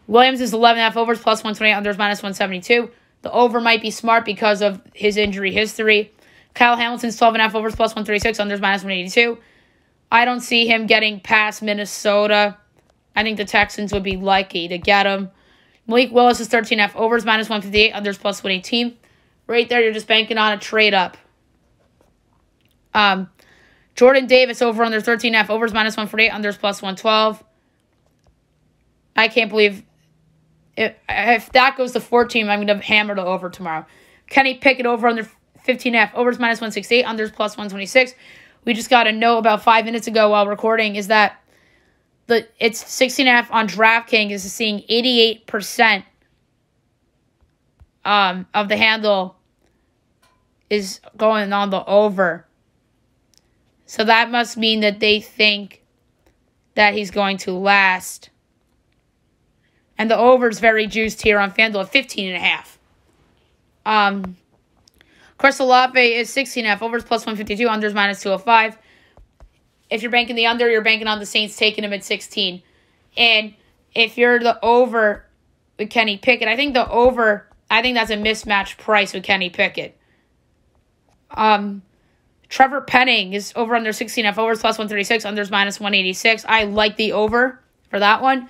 Williams is 11.5 overs, plus 128, unders minus 172. The over might be smart because of his injury history. Kyle Hamilton's 12.5 overs, plus 136, unders minus 182. I don't see him getting past Minnesota. I think the Texans would be lucky to get him. Malik Willis is 13.5 overs, minus 158, unders plus 118. Right there, you're just banking on a trade up. Jordan Davis over under 13.5 overs, minus 148, unders plus 112. I can't believe if that goes to 14, I'm going to hammer the over tomorrow. Kenny Pickett over under 15.5 overs, minus 168, unders plus 126. We just got a note about 5 minutes ago while recording is that it's 16.5 on Draftkings is seeing 88% of the handle is going on the over. So that must mean that they think that he's going to last. And the over is very juiced here on FanDuel at 15.5. Chris Olave is 16.5 overs plus 152, unders minus 205. If you're banking the under, you're banking on the Saints taking him at 16. And if you're the over with Kenny Pickett, I think that's a mismatched price with Kenny Pickett. Trevor Penning is over under 16.5 overs plus 136, unders minus 186. I like the over for that one.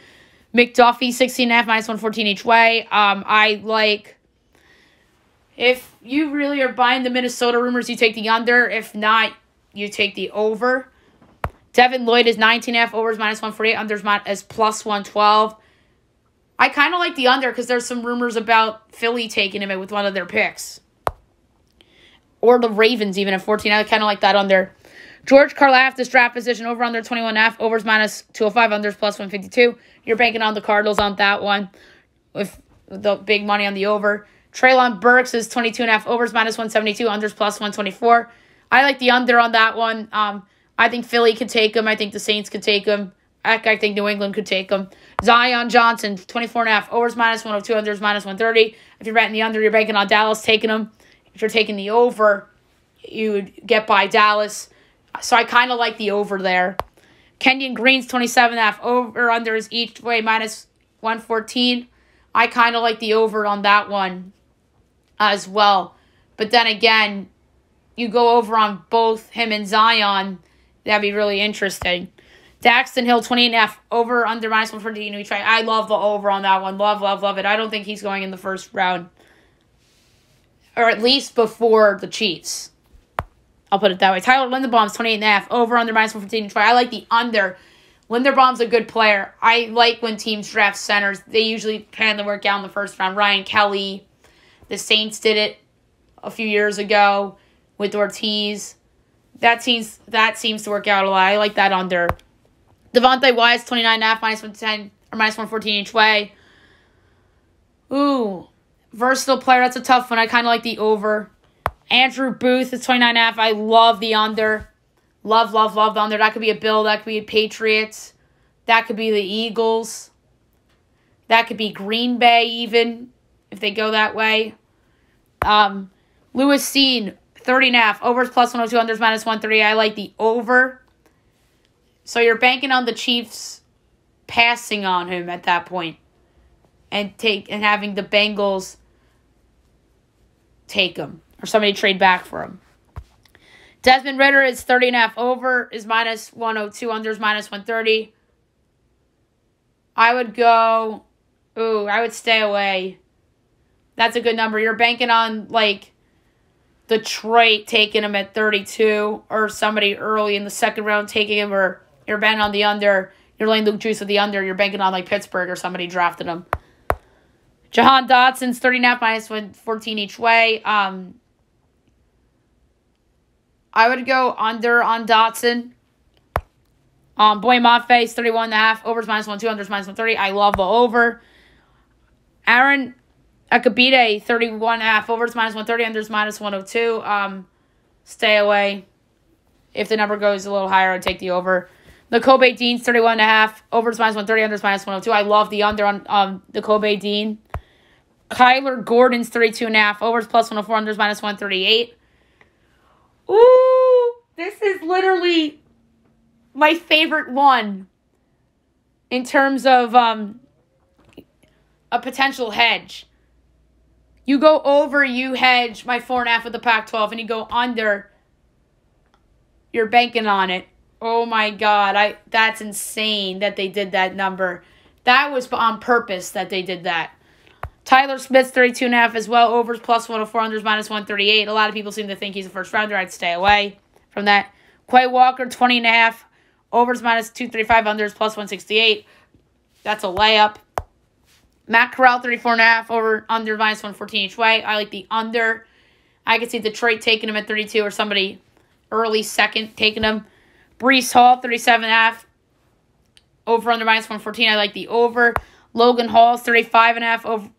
McDuffie, 16.5, minus 114 each way. I like, if you really are buying the Minnesota rumors, you take the under. If not, you take the over. Devin Lloyd is 19.5 overs, minus 148, unders as plus 112. I kind of like the under because there's some rumors about Philly taking him with one of their picks. Or the Ravens even at 14. I kind of like that under. George Karlaftis draft position over under 21.5, overs minus 205, unders plus 152. You're banking on the Cardinals on that one with the big money on the over. Treylon Burks is 22.5, overs minus 172, unders plus 124. I like the under on that one. I think Philly could take him. I think the Saints could take him. I think New England could take him. Zion Johnson, 24.5, overs minus 102, unders minus 130. If you're betting the under, you're banking on Dallas taking him. If you're taking the over, you would get by Dallas. So I kind of like the over there. Kenyon Green's 27.5, over unders each way minus 114. I kind of like the over on that one as well. But then again, you go over on both him and Zion. That'd be really interesting. Daxton Hill, 28.5, over under minus 114. I love the over on that one. Love it. I don't think he's going in the first round. Or at least before the Chiefs. I'll put it that way. Tyler Linderbaum's 28.5, over under minus 115. I like the under. Linderbaum's a good player. I like when teams draft centers. They usually plan to work out in the first round. Ryan Kelly. The Saints did it a few years ago with Ortiz. That seems to work out a lot. I like that under. Devontae Wyatt's 29.5, minus 110 or minus 114 each way. Ooh. Versatile player, that's a tough one. I kind of like the over. Andrew Booth is 29.5. I love the under. Love the under. That could be a Bill. That could be a Patriots. That could be the Eagles. That could be Green Bay even, if they go that way. Lewis Seen, 30.5. Overs plus 102, unders minus 130. I like the over. So you're banking on the Chiefs passing on him at that point. And having the Bengals take him. Or somebody trade back for him. Desmond Ridder is 30.5, over is minus 102, unders minus 130. I would stay away. That's a good number. You're banking on, like, Detroit taking him at 32, or somebody early in the second round taking him, or you're banking on the under. You're laying the juice of the under. You're banking on, like, Pittsburgh or somebody drafted him. Jahan Dotson's 30.5, minus 114 each way. I would go under on Dotson. Boy Maffei's 31.5, overs minus 102, unders minus 130. I love the over. Aaron Akabide, 31.5. Overs minus 130. Unders minus 102. Stay away. If the number goes a little higher, I'd take the over. The Kobe Dean's 31.5. Overs minus 130. Unders minus 102. I love the under on the Kobe Dean. Kyler Gordon's 32.5. Overs plus 104. Unders minus 138. Ooh, this is literally my favorite one in terms of a potential hedge. You go over, you hedge my 4.5 with the Pac-12, and you go under, you're banking on it. Oh my God, that's insane that they did that number. That was on purpose that they did that. Tyler Smith's 32.5 as well. Overs plus 104, unders minus 138. A lot of people seem to think he's a first rounder. I'd stay away from that. Quay Walker, 20.5. Overs minus 235, unders plus 168. That's a layup. Matt Corral, 34.5. Over, under, minus 114 each way. I like the under. I could see Detroit taking him at 32 or somebody early second taking him. Breece Hall, 37.5. Over, under, minus 114. I like the over. Logan Hall's 35.5. Over,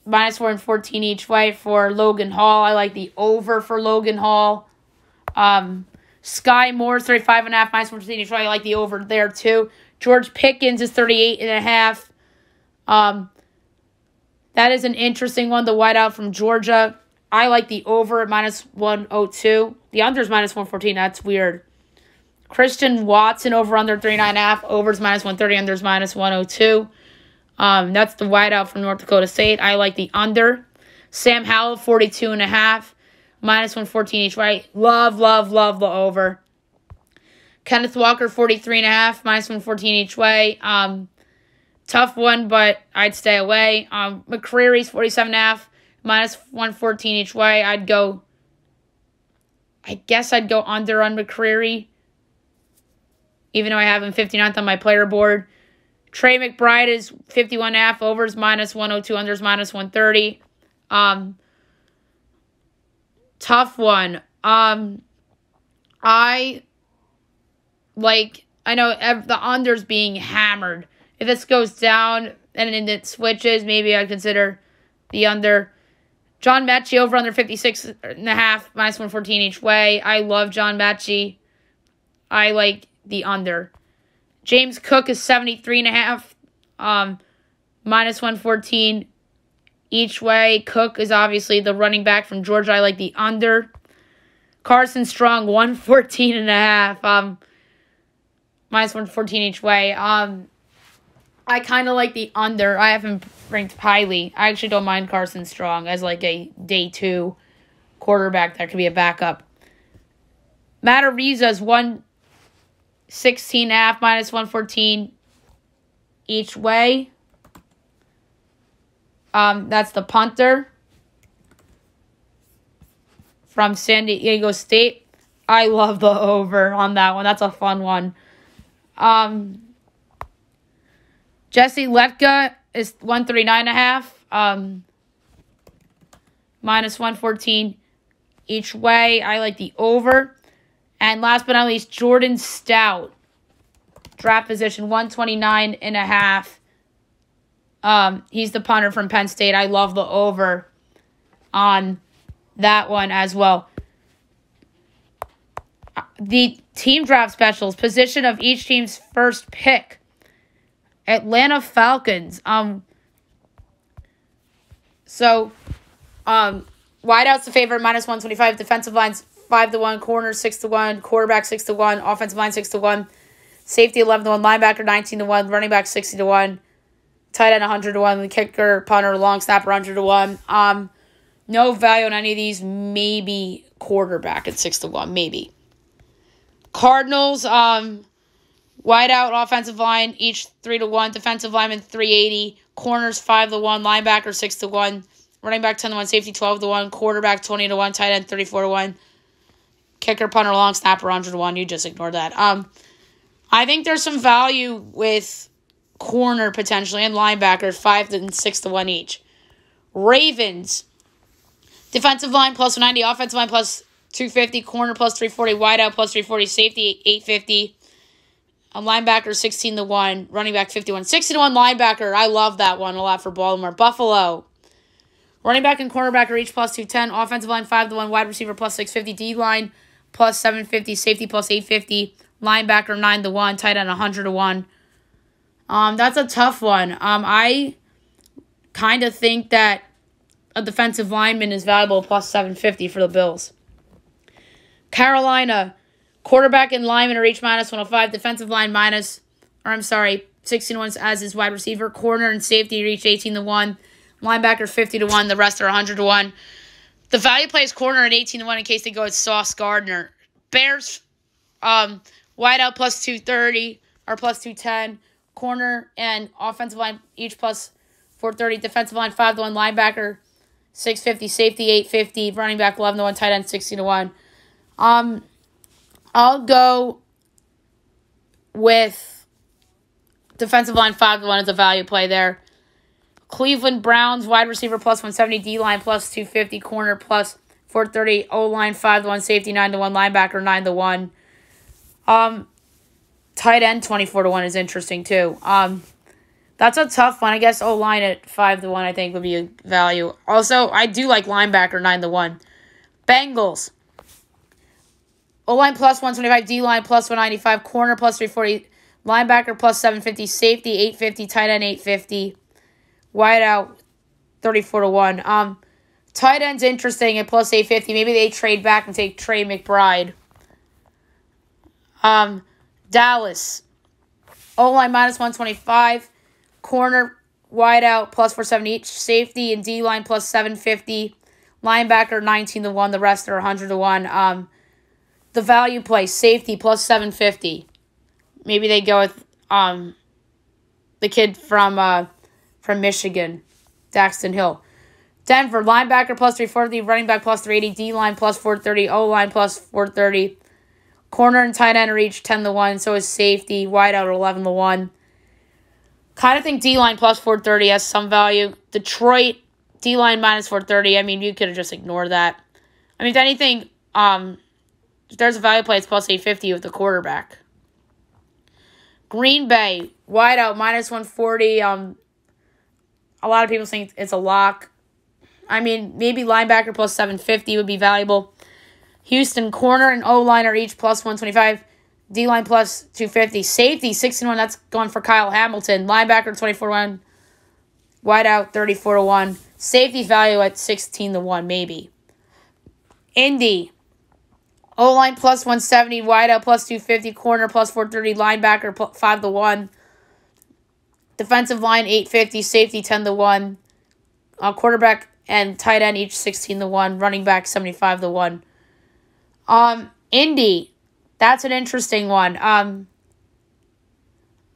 minus 114 each way for Logan Hall. I like the over for Logan Hall. Sky Moore's 35.5. Minus 114 each way. I like the over there too. George Pickens is 38.5. That is an interesting one. The wideout from Georgia. I like the over at minus 102. The under is minus 114. That's weird. Christian Watson over under 39.5. Overs minus 130. Unders minus 102. That's the wideout from North Dakota State. I like the under. Sam Howell 42.5. Minus 114 each way. Love the over. Kenneth Walker 43.5. Minus 114 each way. Tough one, but I'd stay away. McCreary's 47.5. Minus 114 each way. I guess I'd go under on McCreary. Even though I have him 59th on my player board. Trey McBride is 51.5. Overs minus 102. Unders minus 130. Tough one. I know the under's being hammered. If this goes down and then it switches, maybe I'd consider the under. John Mechie over under 56.5, minus 114 each way. I love John Mechie. I like the under. James Cook is 73.5, minus 114 each way. Cook is obviously the running back from Georgia. I like the under. Carson Strong, 114.5, minus 114 each way. I kind of like the under. I have him ranked highly. I actually don't mind Carson Strong as like a day 2 quarterback that could be a backup. Matt Ariza's 116.5, minus 114 each way. That's the punter from San Diego State. I love the over on that one. That's a fun one. Jesse Letka is 139.5, minus 114 each way. I like the over. And last but not least, Jordan Stout, draft position 129.5. He's the punter from Penn State. I love the over on that one as well. The team draft specials, position of each team's first pick. Atlanta Falcons. Wideout's the favorite, minus 125. Defensive line's 5-1. Corner 6-1. Quarterback 6-1. Offensive line 6-1. Safety 11-1. Linebacker 19-1. Running back 60-1. Tight end 100-1. The kicker, punter, long snapper 100-1. No value on any of these. Maybe quarterback at 6-1. Maybe. Cardinals. Wideout, offensive line, each 3-1. Defensive lineman, 380. Corners, 5-1. Linebacker, 6-1. Running back, 10-1. Safety, 12-1. Quarterback, 20-1. Tight end, 34-1. Kicker, punter, long snapper, 100-1. You just ignore that. I think there's some value with corner, potentially, and linebacker, 5 and 6-1 each. Ravens. Defensive line, plus 190. Offensive line, plus 250. Corner, plus 340. Wideout, plus 340. Safety, 850. Linebacker 16 to 1. Running back 51. 60 to 1 linebacker. I love that one a lot for Baltimore. Buffalo. Running back and cornerback are each plus 210. Offensive line 5 to 1. Wide receiver plus 650. D line plus 750. Safety plus 850. Linebacker 9 to 1. Tight end 100 to 1. That's a tough one. I kind of think that a defensive lineman is valuable plus 750 for the Bills. Carolina, quarterback and lineman are each minus 105. Defensive line 16 to 1 as his wide receiver. Corner and safety are each 18 to 1. Linebacker 50 to 1. The rest are 100 to 1. The value play is corner at 18 to 1 in case they go with Sauce Gardner. Bears, wideout plus 230 or plus 210. Corner and offensive line each plus 430. Defensive line 5 to 1. Linebacker 650. Safety 850. Running back 11 to 1. Tight end 16 to 1. I'll go with defensive line 5 to 1 as a value play there. Cleveland Browns wide receiver plus 170. D line plus 250. Corner plus 430. O line 5 to 1. Safety 9 to 1. Linebacker 9 to 1. Tight end 24 to 1 is interesting too. That's a tough one. I guess O-line at 5 to 1 I think would be a value. Also, I do like linebacker 9 to 1. Bengals. O-line plus 125. D-line plus 195. Corner plus 340. Linebacker plus 750. Safety 850. Tight end 850. Wideout 34 to 1. Tight end's interesting at plus 850. Maybe they trade back and take Trey McBride. Dallas. O-line minus 125. Corner, wideout, plus 470 each. Safety and D-line plus 750. Linebacker, 19 to 1. The rest are 100 to 1. The value play, safety, plus 750. Maybe they go with the kid from Michigan, Daxton Hill. Denver, linebacker, plus 340. Running back, plus 380. D-line, plus 430. O-line, plus 430. Corner and tight end are each 10 to 1. So is safety. Wideout, 11 to 1. Kind of think D-line plus 430 has some value. Detroit, D-line minus 430. I mean, you could have just ignored that. I mean, if anything, if there's a value play, it's plus 850 with the quarterback. Green Bay, wideout, minus 140. A lot of people think it's a lock. I mean, maybe linebacker plus 750 would be valuable. Houston, corner and O-line are each plus 125. D-line plus 250. Safety, 16-1. That's going for Kyle Hamilton. Linebacker, 24-1. Wideout, 34-1. Safety value at 16-1, maybe. Indy. O-line plus 170. Wideout plus 250. Corner plus 430. Linebacker 5-1. Defensive line, 850. Safety, 10-1. Quarterback and tight end each 16-1. Running back, 75-1. Indy. That's an interesting one.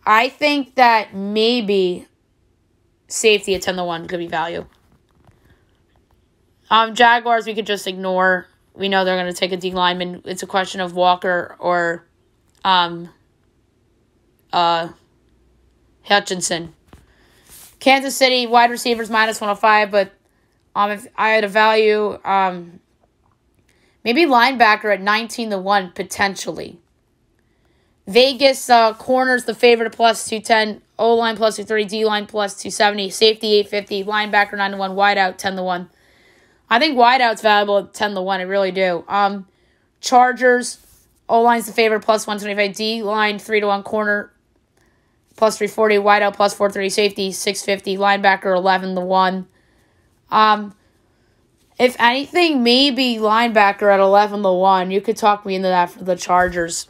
I think that maybe safety at 10-1 could be value. Jaguars, we could just ignore. We know they're going to take a D lineman. It's a question of Walker or Hutchinson. Kansas City, wide receivers minus 105, but if I had a value, maybe linebacker at 19-1, potentially. Vegas, corners the favorite at plus 210. O-line plus 230. D-line plus 270. Safety 850. Linebacker 9-1. Wideout 10-1. I think wideout's valuable at 10-1. I really do. Chargers, O-line's the favorite plus 125. D-line 3-1. Corner plus 340. Wideout plus 430. Safety 650. Linebacker 11-1. If anything, maybe linebacker at 11-1. You could talk me into that for the Chargers.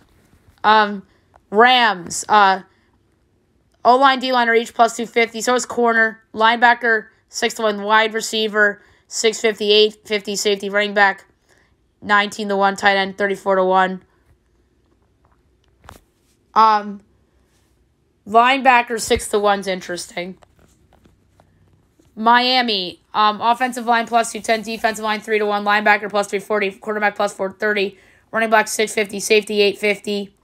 Rams. O-line, D-line are each plus 250. So is corner. Linebacker 6-1. Wide receiver 650, 850. Safety, running back 19-1. Tight end 34-1. Linebacker 6-1 is interesting. Miami, offensive line plus 210, defensive line 3-1, linebacker plus 340, quarterback plus 430, running back 650, safety 850,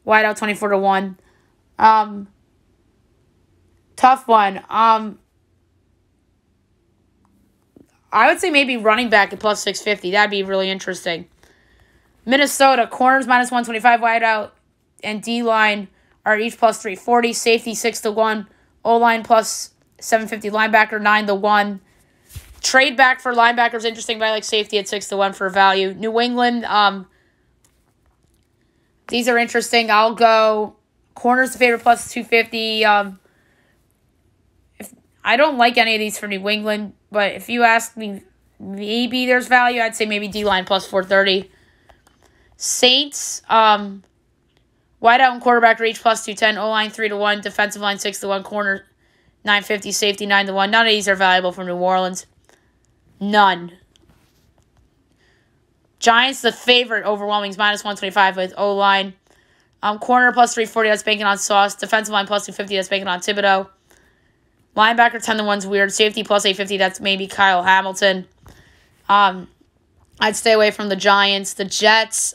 wideout 24-1. Tough one. I would say maybe running back at plus 650. That'd be really interesting. Minnesota, corners minus 125, wideout, and D-line are each plus 340. Safety 6-1. O-line plus 750. Linebacker 9-1. Trade back for linebackers interesting, but I like safety at 6-1 for value. New England, these are interesting. I'll go corners the favorite plus 250. If I don't like any of these for New England, but if you ask me, maybe there's value. I'd say maybe D-line plus 430. Saints, wideout and quarterback reach plus 210. O-line 3-1. Defensive line 6-1. Corner 950. Safety 9-1. None of these are valuable for New Orleans. None. Giants, the favorite, overwhelming is minus 125 with O-line. Corner plus 340, that's banking on Sauce. Defensive line plus 250, that's banking on Thibodeau. Linebacker 10-1's weird. Safety plus 850, that's maybe Kyle Hamilton. I'd stay away from the Giants. The Jets,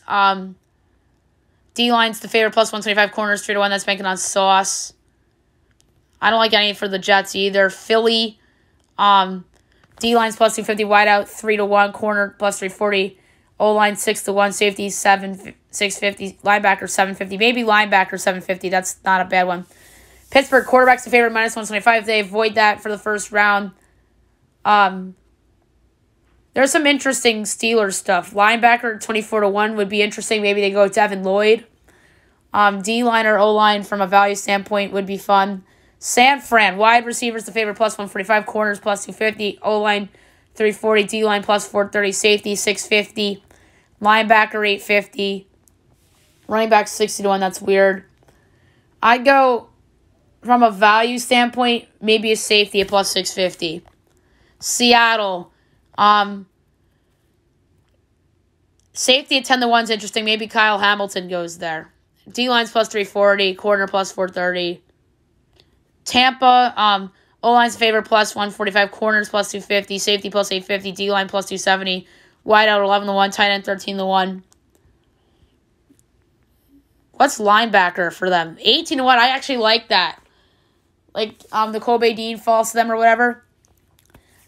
D-line's the favorite plus 125. Corners 3-1, that's banking on Sauce. I don't like any for the Jets either. Philly, D-line's plus 250, wideout 3-1, corner plus 340. O-line 6-1, safety 650, linebacker 750, maybe linebacker 750. That's not a bad one. Pittsburgh quarterback's the favorite minus 125. They avoid that for the first round. There's some interesting Steelers stuff. Linebacker 24-1 would be interesting. Maybe they go with Devin Lloyd. D-line or O-line from a value standpoint would be fun. San Fran wide receivers the favorite plus 145, corners plus 250, O-line 340, D-line plus 430, safety 650. Linebacker 850. Running back 60-1. That's weird. I'd go from a value standpoint, maybe a safety at plus 650. Seattle. Safety at 10-1 is interesting. Maybe Kyle Hamilton goes there. D-line's plus 340. Corner plus 430. Tampa. O-line's favorite plus 145. Corners plus 250. Safety plus 850. D-line plus 270. Wideout 11-1, tight end 13-1. What's linebacker for them? 18-1. I actually like that. Like the Kobe Dean falls to them or whatever.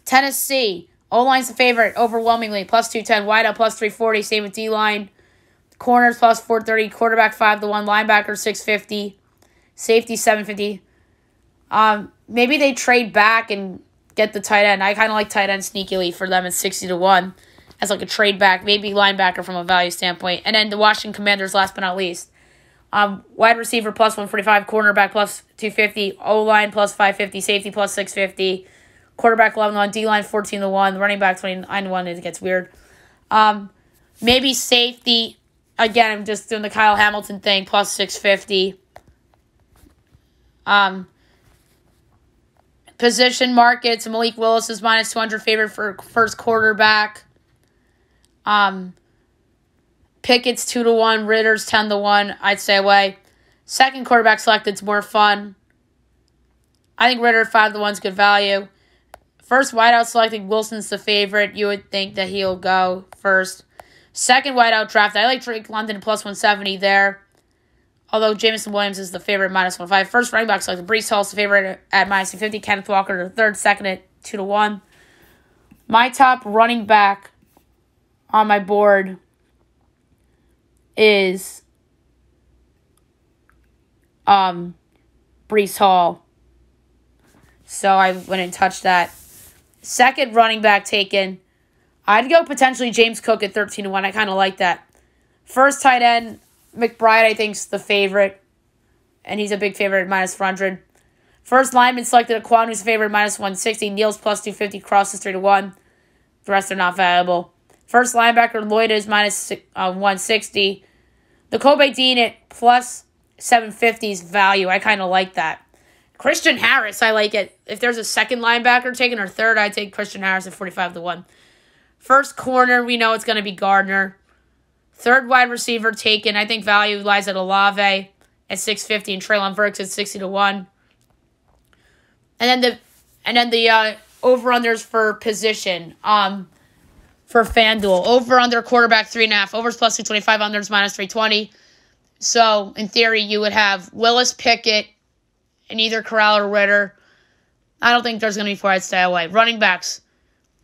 Tennessee. O-line's the favorite overwhelmingly. Plus 210. Wideout plus 340. Same with D-line. Corners plus 430. Quarterback 5-1. Linebacker 650. Safety 750. Maybe they trade back and get the tight end. I kind of like tight end sneakily for them at 60-1. As like a trade back, maybe linebacker from a value standpoint. And then the Washington Commanders, last but not least. Wide receiver plus 145, cornerback plus 250, O-line plus 550, safety plus 650, quarterback 11-1, D-line 14-1, running back 29-1. It gets weird. Maybe safety, again, I'm just doing the Kyle Hamilton thing, plus 650. Position markets, Malik Willis is minus 200 favorite for first quarterback. Pickett's 2-1, Ritter's 10-1. I'd stay away. Second quarterback selected's more fun. I think Ritter 5-1's good value. First wideout selected, Wilson's the favorite. You would think that he'll go first. Second wideout draft, I like Drake London plus 170 there. Although Jameson Williams is the favorite minus 105. First running back selected, Breece Hall's the favorite at minus 250. Kenneth Walker the third, second at 2-1. My top running back on my board is Breece Hall. So I went and touched that. Second running back taken. I'd go potentially James Cook at 13-1. I kind of like that. First tight end, McBride, I think, is the favorite. And he's a big favorite at minus 400. First lineman selected, Aquan, who's a favorite at minus 160. Neal's plus 250. Cross is 3-1. The rest are not valuable. First linebacker, Lloyd is minus 160. The Kobe Dean at plus 750 is value. I kind of like that. Christian Harris, I like it. If there's a second linebacker taken or third, I'd take Christian Harris at 45-1. First corner, we know it's going to be Gardner. Third wide receiver taken. I think value lies at Olave at 650 and Treylon Burks at 60-1. And then the over-unders for position. For FanDuel. Over-under quarterback 3.5. Overs plus 225. Unders minus 320. So, in theory, you would have Willis, Pickett, and either Corral or Ritter. I don't think there's going to be 4. I'd stay away. Running backs.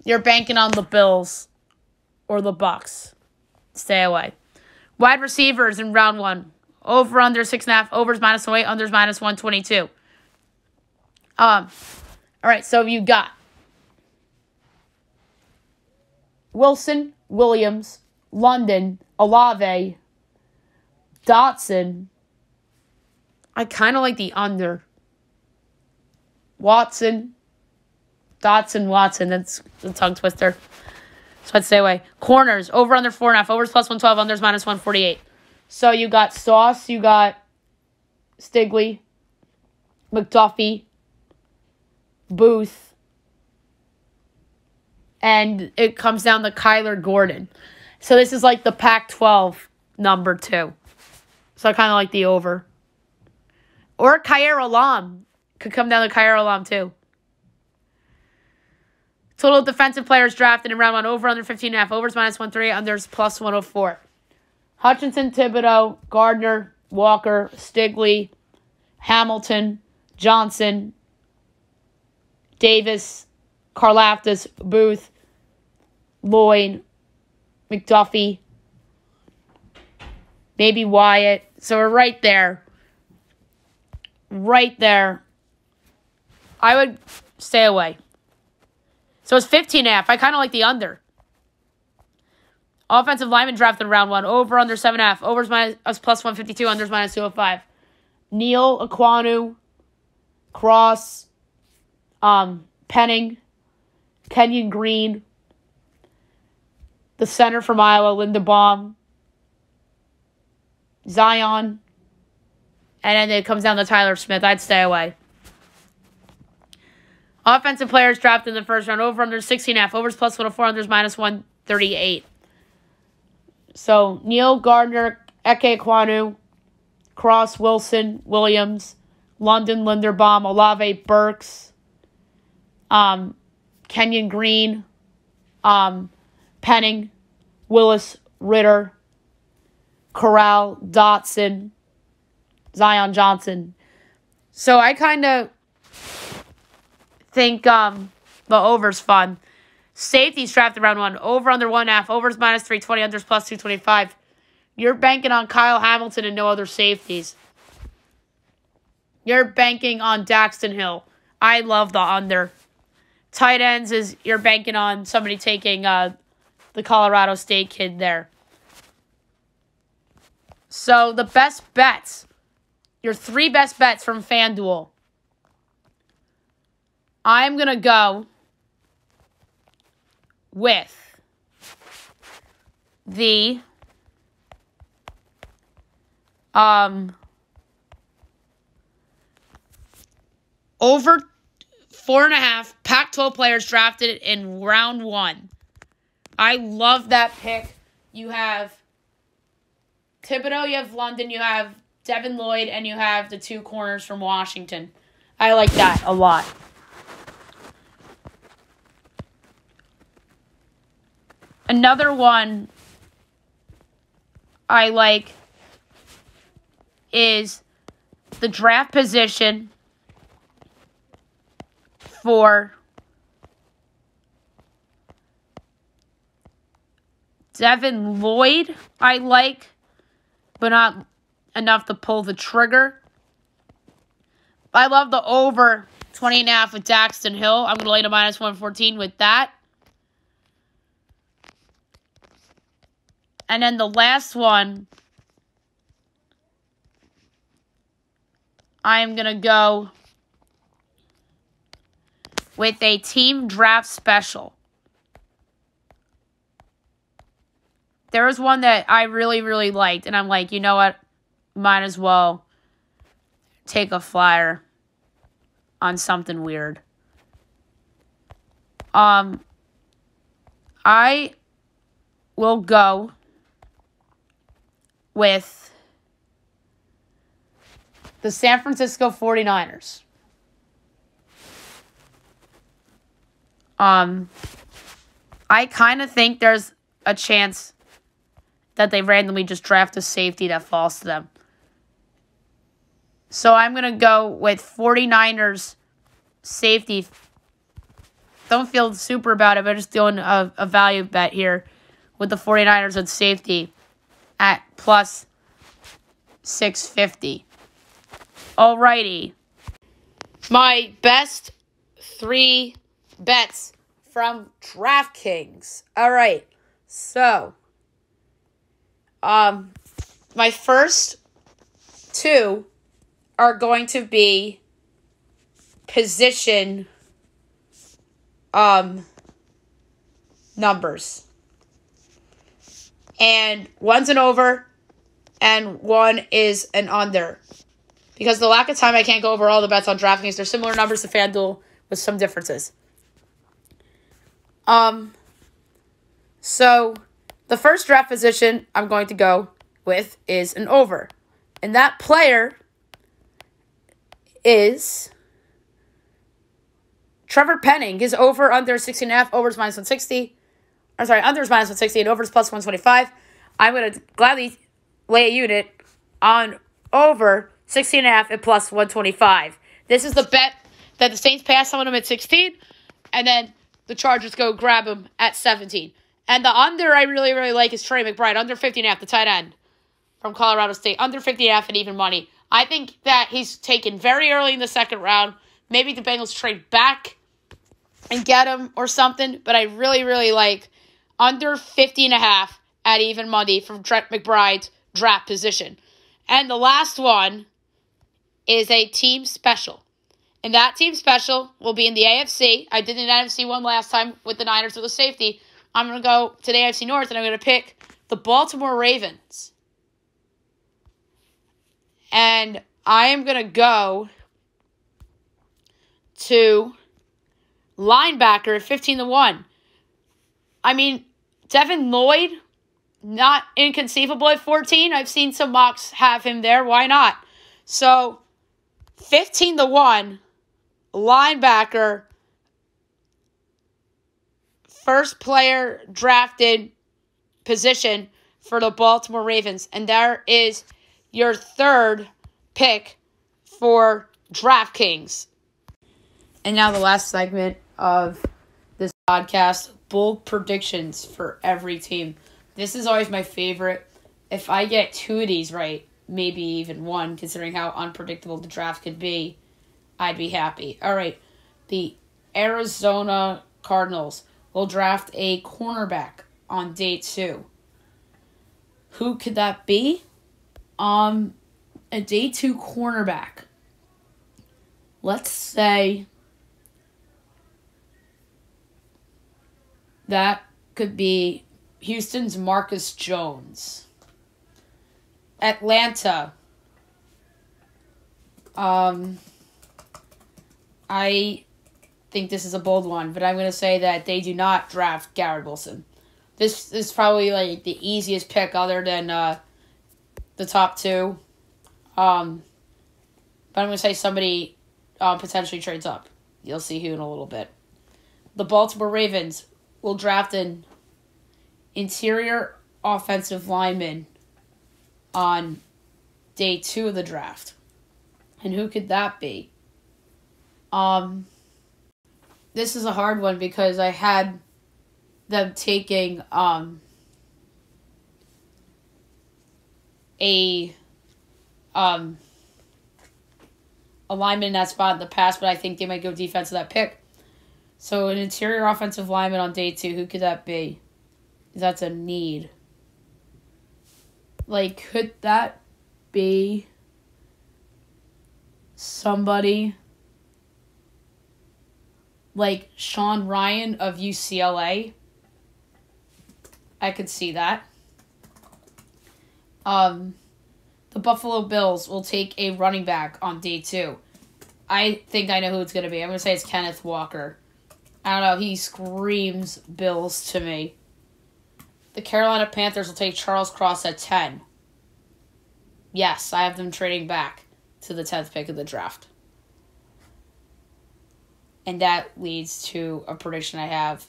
You're banking on the Bills or the Bucs. Stay away. Wide receivers in round 1. Over under 6.5. Overs -108. Unders -122. All right, so you got Wilson, Williams, London, Olave, Dotson. I kind of like the under. Watson, Dotson, Watson. That's a tongue twister. So I'd stay away. Corners, over under 4.5. Overs +112. Unders -148. So you got Sauce, you got Stigley, McDuffie, Booth, and it comes down to Kyler Gordon. So this is like the Pac-12 number 2. So I kind of like the over. Or Khair Alam. Could come down to Khair Alam too. Total defensive players drafted in round 1. Over under 15.5. Overs -130. Unders +104. Hutchinson, Thibodeau, Gardner, Walker, Stigley, Hamilton, Johnson, Davis, Karlaftis, Booth, Lloyd, McDuffie, maybe Wyatt. So we're right there. Right there. I would stay away. So it's 15.5. I kind of like the under. Offensive lineman drafted in round 1. Over under 7.5. Overs +152. Unders -205. Neal, Aquanu, Cross, Penning, Kenyon Green, the center from Iowa, Linderbaum, Zion, and then it comes down to Tyler Smith. I'd stay away. Offensive players drafted in the first round. Over under 16.5. Overs +104. Unders -138. So Neal, Gardner, Eke Aquanu, Cross, Wilson, Williams, London, Linderbaum, Olave, Burks, Kenyon Green, Penning, Willis, Ritter, Corral, Dotson, Zion Johnson. So I kind of think the over's fun. Safeties drafted round 1. Over under 1.5. Overs -320. Unders +225. You're banking on Kyle Hamilton and no other safeties. You're banking on Daxton Hill. I love the under. Tight ends is you're banking on somebody taking the Colorado State kid there. So the best bets, your 3 best bets from FanDuel. I'm going to go with the over 4.5 Pac-12 players drafted in round 1. I love that pick. You have Thibodeau, you have London, you have Devin Lloyd, and you have the 2 corners from Washington. I like that a lot. Another one I like is the draft position for Devin Lloyd. I like, but not enough to pull the trigger. I love the over 20.5 with Daxton Hill. I'm going to lay to -114 with that. And then the last one, I am going to go with a team draft special. There was one that I really, really liked, and I'm like, you know what? Might as well take a flyer on something weird. I will go with the San Francisco 49ers. I kind of think there's a chance that they randomly just draft a safety that falls to them. So I'm going to go with 49ers safety. Don't feel super about it, but just doing a value bet here with the 49ers at safety at plus 650. Alrighty. My best 3 bets from Draftkings. Alright. So, my first 2 are going to be position numbers. And one's an over and one is an under. Because of the lack of time, I can't go over all the bets on DraftKings. They're similar numbers to FanDuel with some differences. So the first draft position I'm going to go with is an over. And that player is Trevor Penning. His over under 16.5, overs minus 160. I'm sorry, under is minus 160 and over is plus 125. I'm going to gladly lay a unit on over 16.5 and plus 125. This is the bet that the Saints pass on him at 16, and then the Chargers go grab him at 17. And the under I really, really like is Trey McBride, under 50.5, the tight end from Colorado State, under 50.5 and even money. I think that he's taken very early in the second round. Maybe the Bengals trade back and get him or something, but I really, really like under 50.5 at even money from Trent McBride's draft position. And the last one is a team special. And that team special will be in the AFC. I did an NFC one last time with the Niners with a safety. I'm going to go to the AFC North, and I'm going to pick the Baltimore Ravens. And I am going to go to linebacker at 15-1. I mean, Devin Lloyd, not inconceivable at 14. I've seen some mocks have him there. Why not? So, 15-1, linebacker, first player drafted position for the Baltimore Ravens. And there is your third pick for DraftKings. And now the last segment of this podcast, bold predictions for every team. This is always my favorite. If I get 2 of these right, maybe even 1, considering how unpredictable the draft could be, I'd be happy. All right, the Arizona Cardinals will draft a cornerback on day 2. Who could that be? A day 2 cornerback. Let's say that could be Houston's Marcus Jones. Atlanta. I think this is a bold one, but I'm going to say that they do not draft Garrett Wilson. This is probably like the easiest pick other than the top 2. But I'm going to say somebody potentially trades up. You'll see who in a little bit. The Baltimore Ravens will draft an interior offensive lineman on day 2 of the draft. And who could that be? This is a hard one because I had them taking a lineman in that spot in the past, but I think they might go defense with that pick. So an interior offensive lineman on day 2, who could that be? That's a need. Like, could that be somebody like Sean Ryan of UCLA? I could see that. The Buffalo Bills will take a running back on day 2. I think I know who it's going to be. I'm going to say it's Kenneth Walker. I don't know. He screams Bills to me. The Carolina Panthers will take Charles Cross at 10. Yes, I have them trading back to the 10th pick of the draft. And that leads to a prediction I have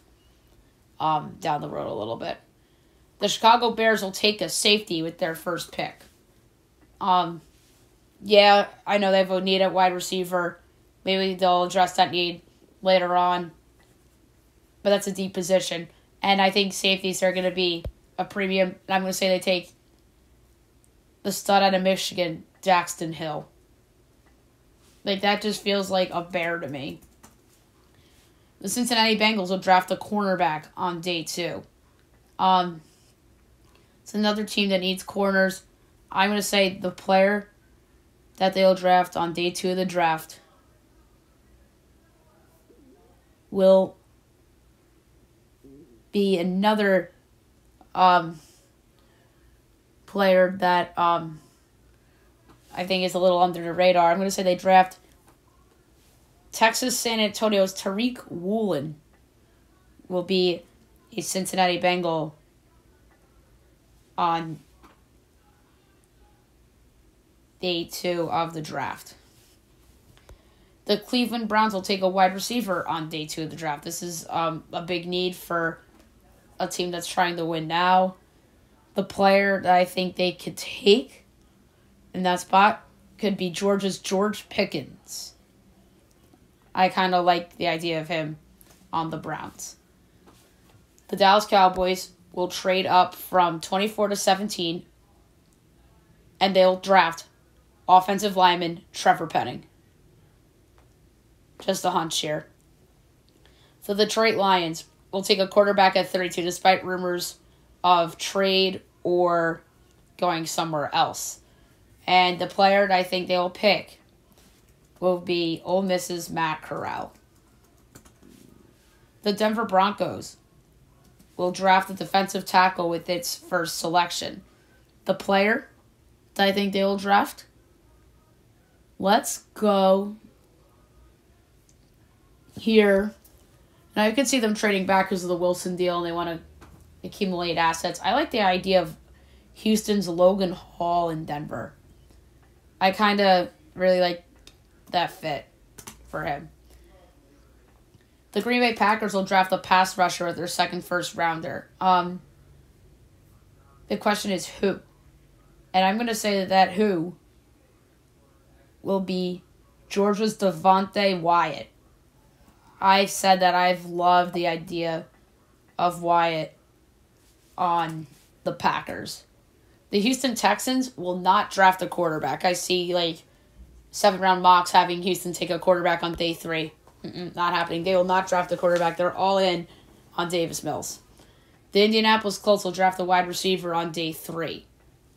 down the road a little bit. The Chicago Bears will take a safety with their first pick. Yeah, I know they have a need at wide receiver. Maybe they'll address that need later on. But that's a deep position. And I think safeties are going to be a premium. I'm going to say they take the stud out of Michigan, Daxton Hill. Like, that just feels like a bear to me. The Cincinnati Bengals will draft a cornerback on day 2. It's another team that needs corners. I'm going to say the player that they'll draft on day 2 of the draft will be another player that I think is a little under the radar. I'm going to say they draft Texas San Antonio's Tariq Woolen will be a Cincinnati Bengal on day 2 of the draft. The Cleveland Browns will take a wide receiver on day 2 of the draft. This is a big need for a team that's trying to win now. The player that I think they could take in that spot could be Georgia's George Pickens. I kind of like the idea of him on the Browns. The Dallas Cowboys will trade up from 24 to 17, and they'll draft offensive lineman Trevor Penning. Just a hunch here. The Detroit Lions will take a quarterback at 32 despite rumors of trade or going somewhere else. And the player that I think they will pick will be Ole Miss's Matt Corral. The Denver Broncos will draft a defensive tackle with its first selection. The player that I think they will draft, let's go here. Now, you can see them trading back because of the Wilson deal, and they want to accumulate assets. I like the idea of Houston's Logan Hall in Denver. I kind of really like that fit for him. The Green Bay Packers will draft a pass rusher with their second first rounder. The question is who? And I'm going to say that who will be Georgia's Devontae Wyatt. I said that I've loved the idea of Wyatt on the Packers. The Houston Texans will not draft a quarterback. I see, 7th-round mocks having Houston take a quarterback on day 3. Not happening. They will not draft a quarterback. They're all in on Davis Mills. The Indianapolis Colts will draft a wide receiver on day 3.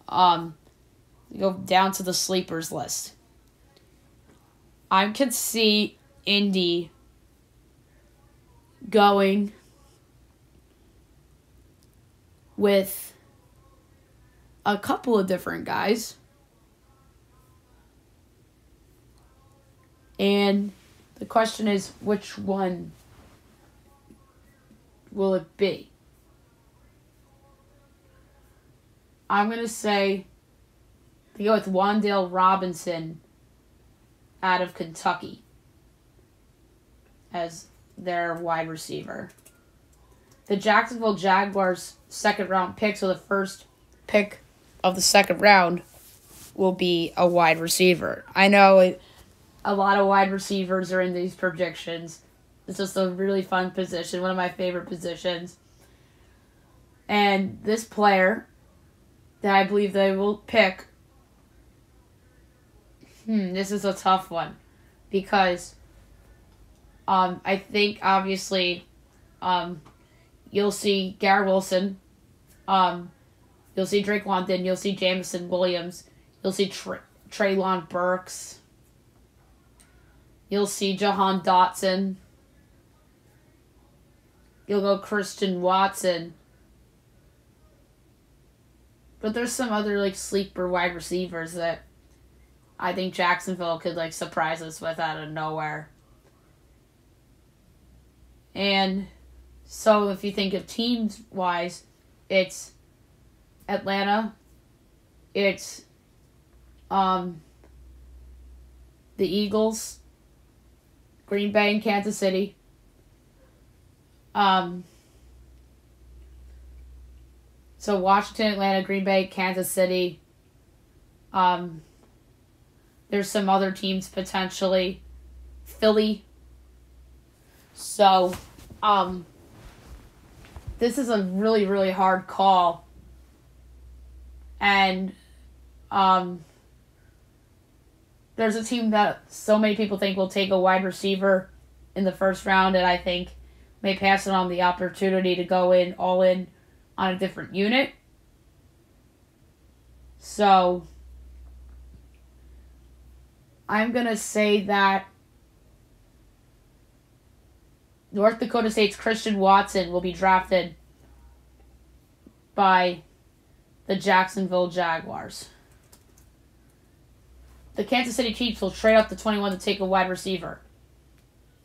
Go down to the sleepers list. I could see Indy going with a couple of different guys. And the question is, which one will it be? I'm going to say they go with Wan'Dale Robinson out of Kentucky as their wide receiver. The Jacksonville Jaguars' 2nd-round pick, so the first pick of the 2nd round, will be a wide receiver. I know a lot of wide receivers are in these predictions. It's just a really fun position, one of my favorite positions. And this player that I believe they will pick, this is a tough one, because I think, obviously, you'll see Garrett Wilson, you'll see Drake London, you'll see Jameson Williams, you'll see Treylon Burks, you'll see Jahan Dotson, you'll go Christian Watson. But there's some other, sleeper wide receivers that I think Jacksonville could, surprise us with out of nowhere. And so if you think of teams-wise, it's Atlanta, it's the Eagles, Green Bay, and Kansas City. So Washington, Atlanta, Green Bay, Kansas City. There's some other teams potentially. Philly. So, this is a really, really hard call. And There's a team that so many people think will take a wide receiver in the first round, and I think may pass it on the opportunity to go all in on a different unit. So I'm going to say that North Dakota State's Christian Watson will be drafted by the Jacksonville Jaguars. The Kansas City Chiefs will trade up to 21 to take a wide receiver.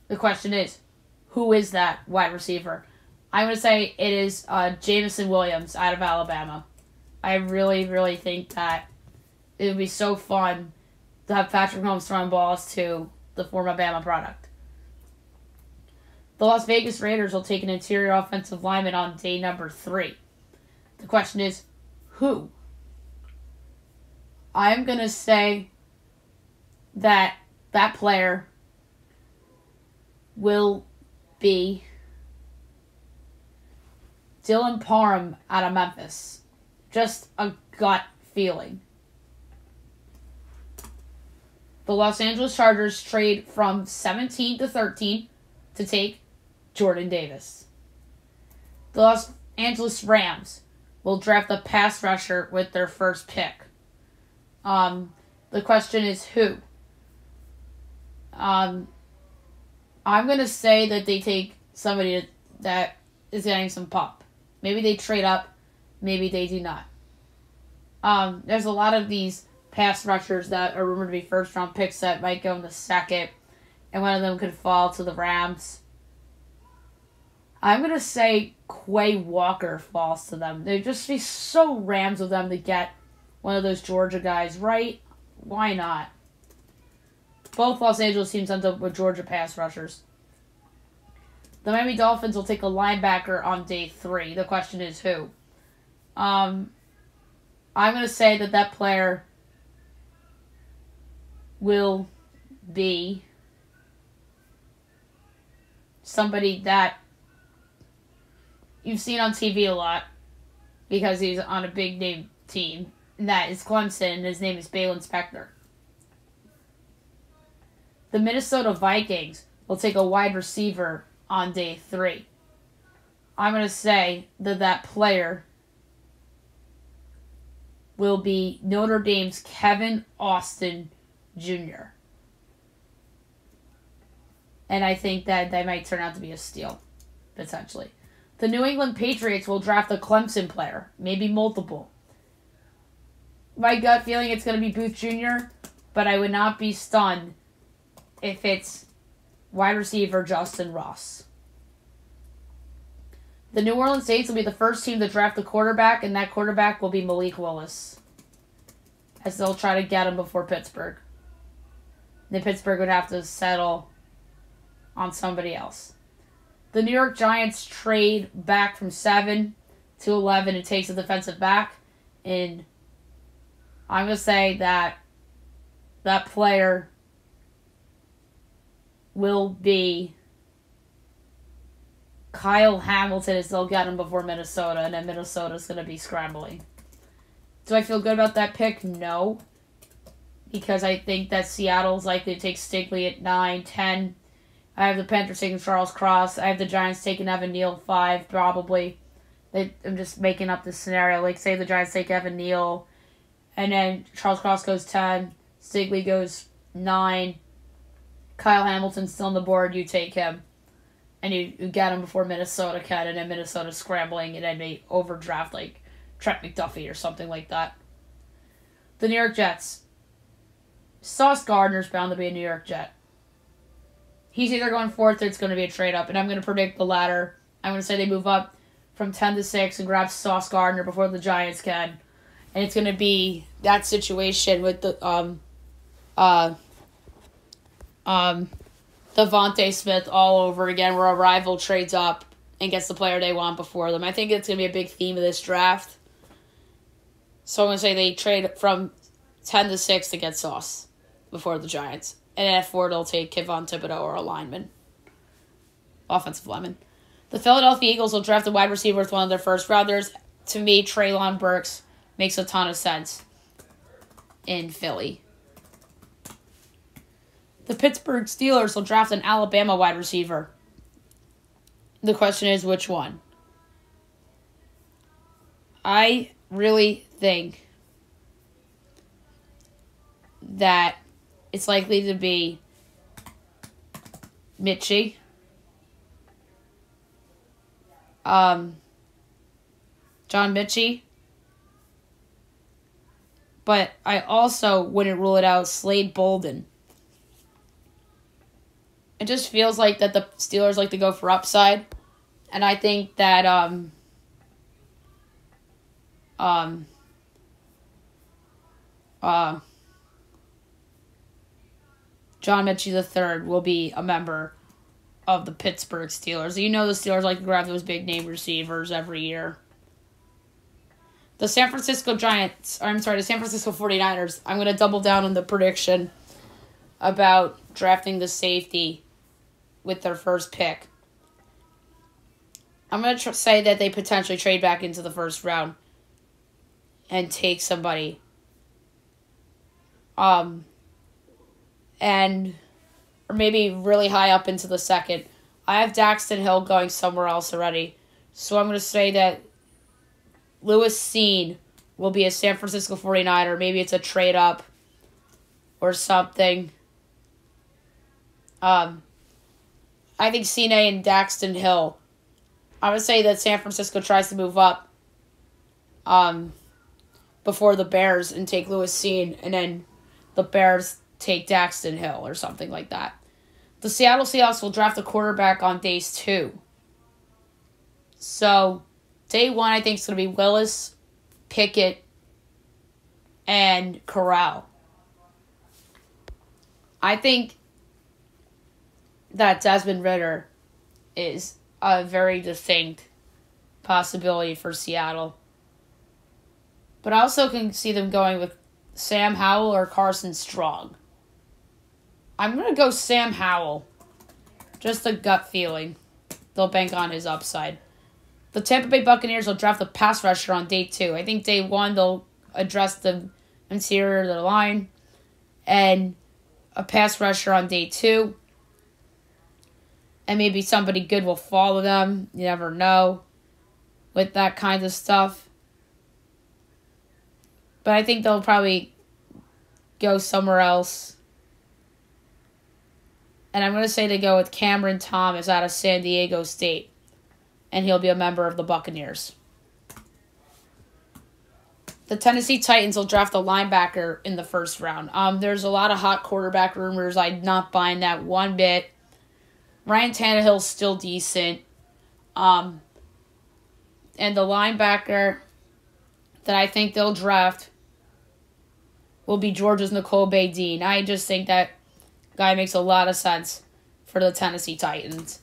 The question is, who is that wide receiver? I'm going to say it is Jameson Williams out of Alabama. I really, really think that it would be so fun to have Patrick Mahomes throwing balls to the former Bama product. The Las Vegas Raiders will take an interior offensive lineman on day number 3. The question is, who? I'm going to say that player will be Dylan Parham out of Memphis. Just a gut feeling. The Los Angeles Chargers trade from 17 to 13 to take Jordan Davis. The Los Angeles Rams will draft a pass rusher with their first pick. The question is who? I'm going to say that they take somebody that is getting some pop. Maybe they trade up. Maybe they do not. There's a lot of these pass rushers that are rumored to be first-round picks that might go in the second, and one of them could fall to the Rams. I'm going to say Quay Walker falls to them. They'd just be so Rams of them to get one of those Georgia guys, right? Why not? Both Los Angeles teams end up with Georgia pass rushers. The Miami Dolphins will take a linebacker on day 3. The question is who? I'm going to say that player will be somebody that you've seen on TV a lot because he's on a big name team, and that is Clemson, and his name is Balin Spector. The Minnesota Vikings will take a wide receiver on day 3. I'm going to say that player will be Notre Dame's Kevin Austin Jr. And I think that they might turn out to be a steal, potentially. The New England Patriots will draft a Clemson player, maybe multiple. My gut feeling it's going to be Booth Jr., but I would not be stunned if it's wide receiver Justin Ross. The New Orleans Saints will be the first team to draft a quarterback, and that quarterback will be Malik Willis, as they'll try to get him before Pittsburgh. Then Pittsburgh would have to settle on somebody else. The New York Giants trade back from 7 to 11 and takes a defensive back, and I'm going to say that player will be Kyle Hamilton, as they'll get him before Minnesota, and then Minnesota's going to be scrambling. Do I feel good about that pick? No. Because I think that Seattle's likely to take Stigley at 9, 10. I have the Panthers taking Charles Cross. I have the Giants taking Evan Neal 5, probably. I'm just making up this scenario. Like, say the Giants take Evan Neal, and then Charles Cross goes 10, Stigley goes 9, Kyle Hamilton's still on the board, you take him. And you get him before Minnesota can, and then Minnesota's scrambling, and then they overdraft, like, Trent McDuffie or something like that. The New York Jets. Sauce Gardner's bound to be a New York Jet. He's either going 4th or it's going to be a trade-up, and I'm going to predict the latter. I'm going to say they move up from 10 to 6 and grab Sauce Gardner before the Giants can. And it's going to be that situation with the Devontae Smith all over again, where a rival trades up and gets the player they want before them. I think it's going to be a big theme of this draft. So I'm going to say they trade from 10 to 6 to get Sauce before the Giants. And at 4, they'll take Kayvon Thibodeau or a lineman. Offensive lineman. The Philadelphia Eagles will draft a wide receiver with one of their first rounders. To me, Treylon Burks makes a ton of sense. in Philly. The Pittsburgh Steelers will draft an Alabama wide receiver. The question is, which one? I really think that it's likely to be Mitchie. John Mitchie. But I also wouldn't rule it out Slade Bolden. It just feels like that the Steelers like to go for upside. And I think that John Mitchie III will be a member of the Pittsburgh Steelers. You know the Steelers like to grab those big name receivers every year. The San Francisco 49ers, I'm going to double down on the prediction about drafting the safety with their first pick. I'm going to say that they potentially trade back into the first round and take somebody. Or maybe really high up into the second. I have Daxton Hill going somewhere else already. So I'm going to say that Lewis Seen will be a San Francisco 49er. Maybe it's a trade up or something. I think Seen and Daxton Hill. I would say that San Francisco tries to move up before the Bears and take Lewis Seen, and then the Bears take Daxton Hill or something like that. The Seattle Seahawks will draft a quarterback on days 2. So, day 1 I think is going to be Willis, Pickett, and Corral. I think that Desmond Ridder is a very distinct possibility for Seattle. But I also can see them going with Sam Howell or Carson Strong. I'm going to go Sam Howell. Just a gut feeling. They'll bank on his upside. The Tampa Bay Buccaneers will draft a pass rusher on day 2. I think day 1 they'll address the interior of the line. And a pass rusher on day 2. And maybe somebody good will follow them. You never know with that kind of stuff. But I think they'll probably go somewhere else. And I'm going to say they go with Cameron Thomas out of San Diego State. And he'll be a member of the Buccaneers. The Tennessee Titans will draft a linebacker in the first round. There's a lot of hot quarterback rumors. I'm not buying that one bit. Ryan Tannehill's still decent. And the linebacker that I think they'll draft will be Georgia's Nicole Bay-Dean. I just think that guy makes a lot of sense for the Tennessee Titans.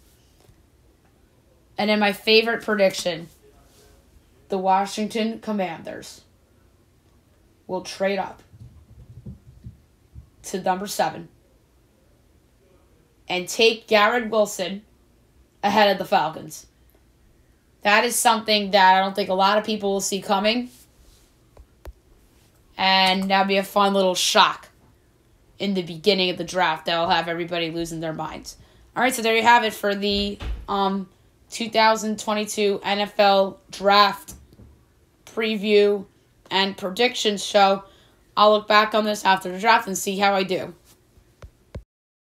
And then my favorite prediction, the Washington Commanders will trade up to number 7 and take Garrett Wilson ahead of the Falcons. That is something that I don't think a lot of people will see coming. And that'll be a fun little shock in the beginning of the draft that will have everybody losing their minds. All right, so there you have it for the 2022 NFL Draft Preview and Predictions Show. I'll look back on this after the draft and see how I do.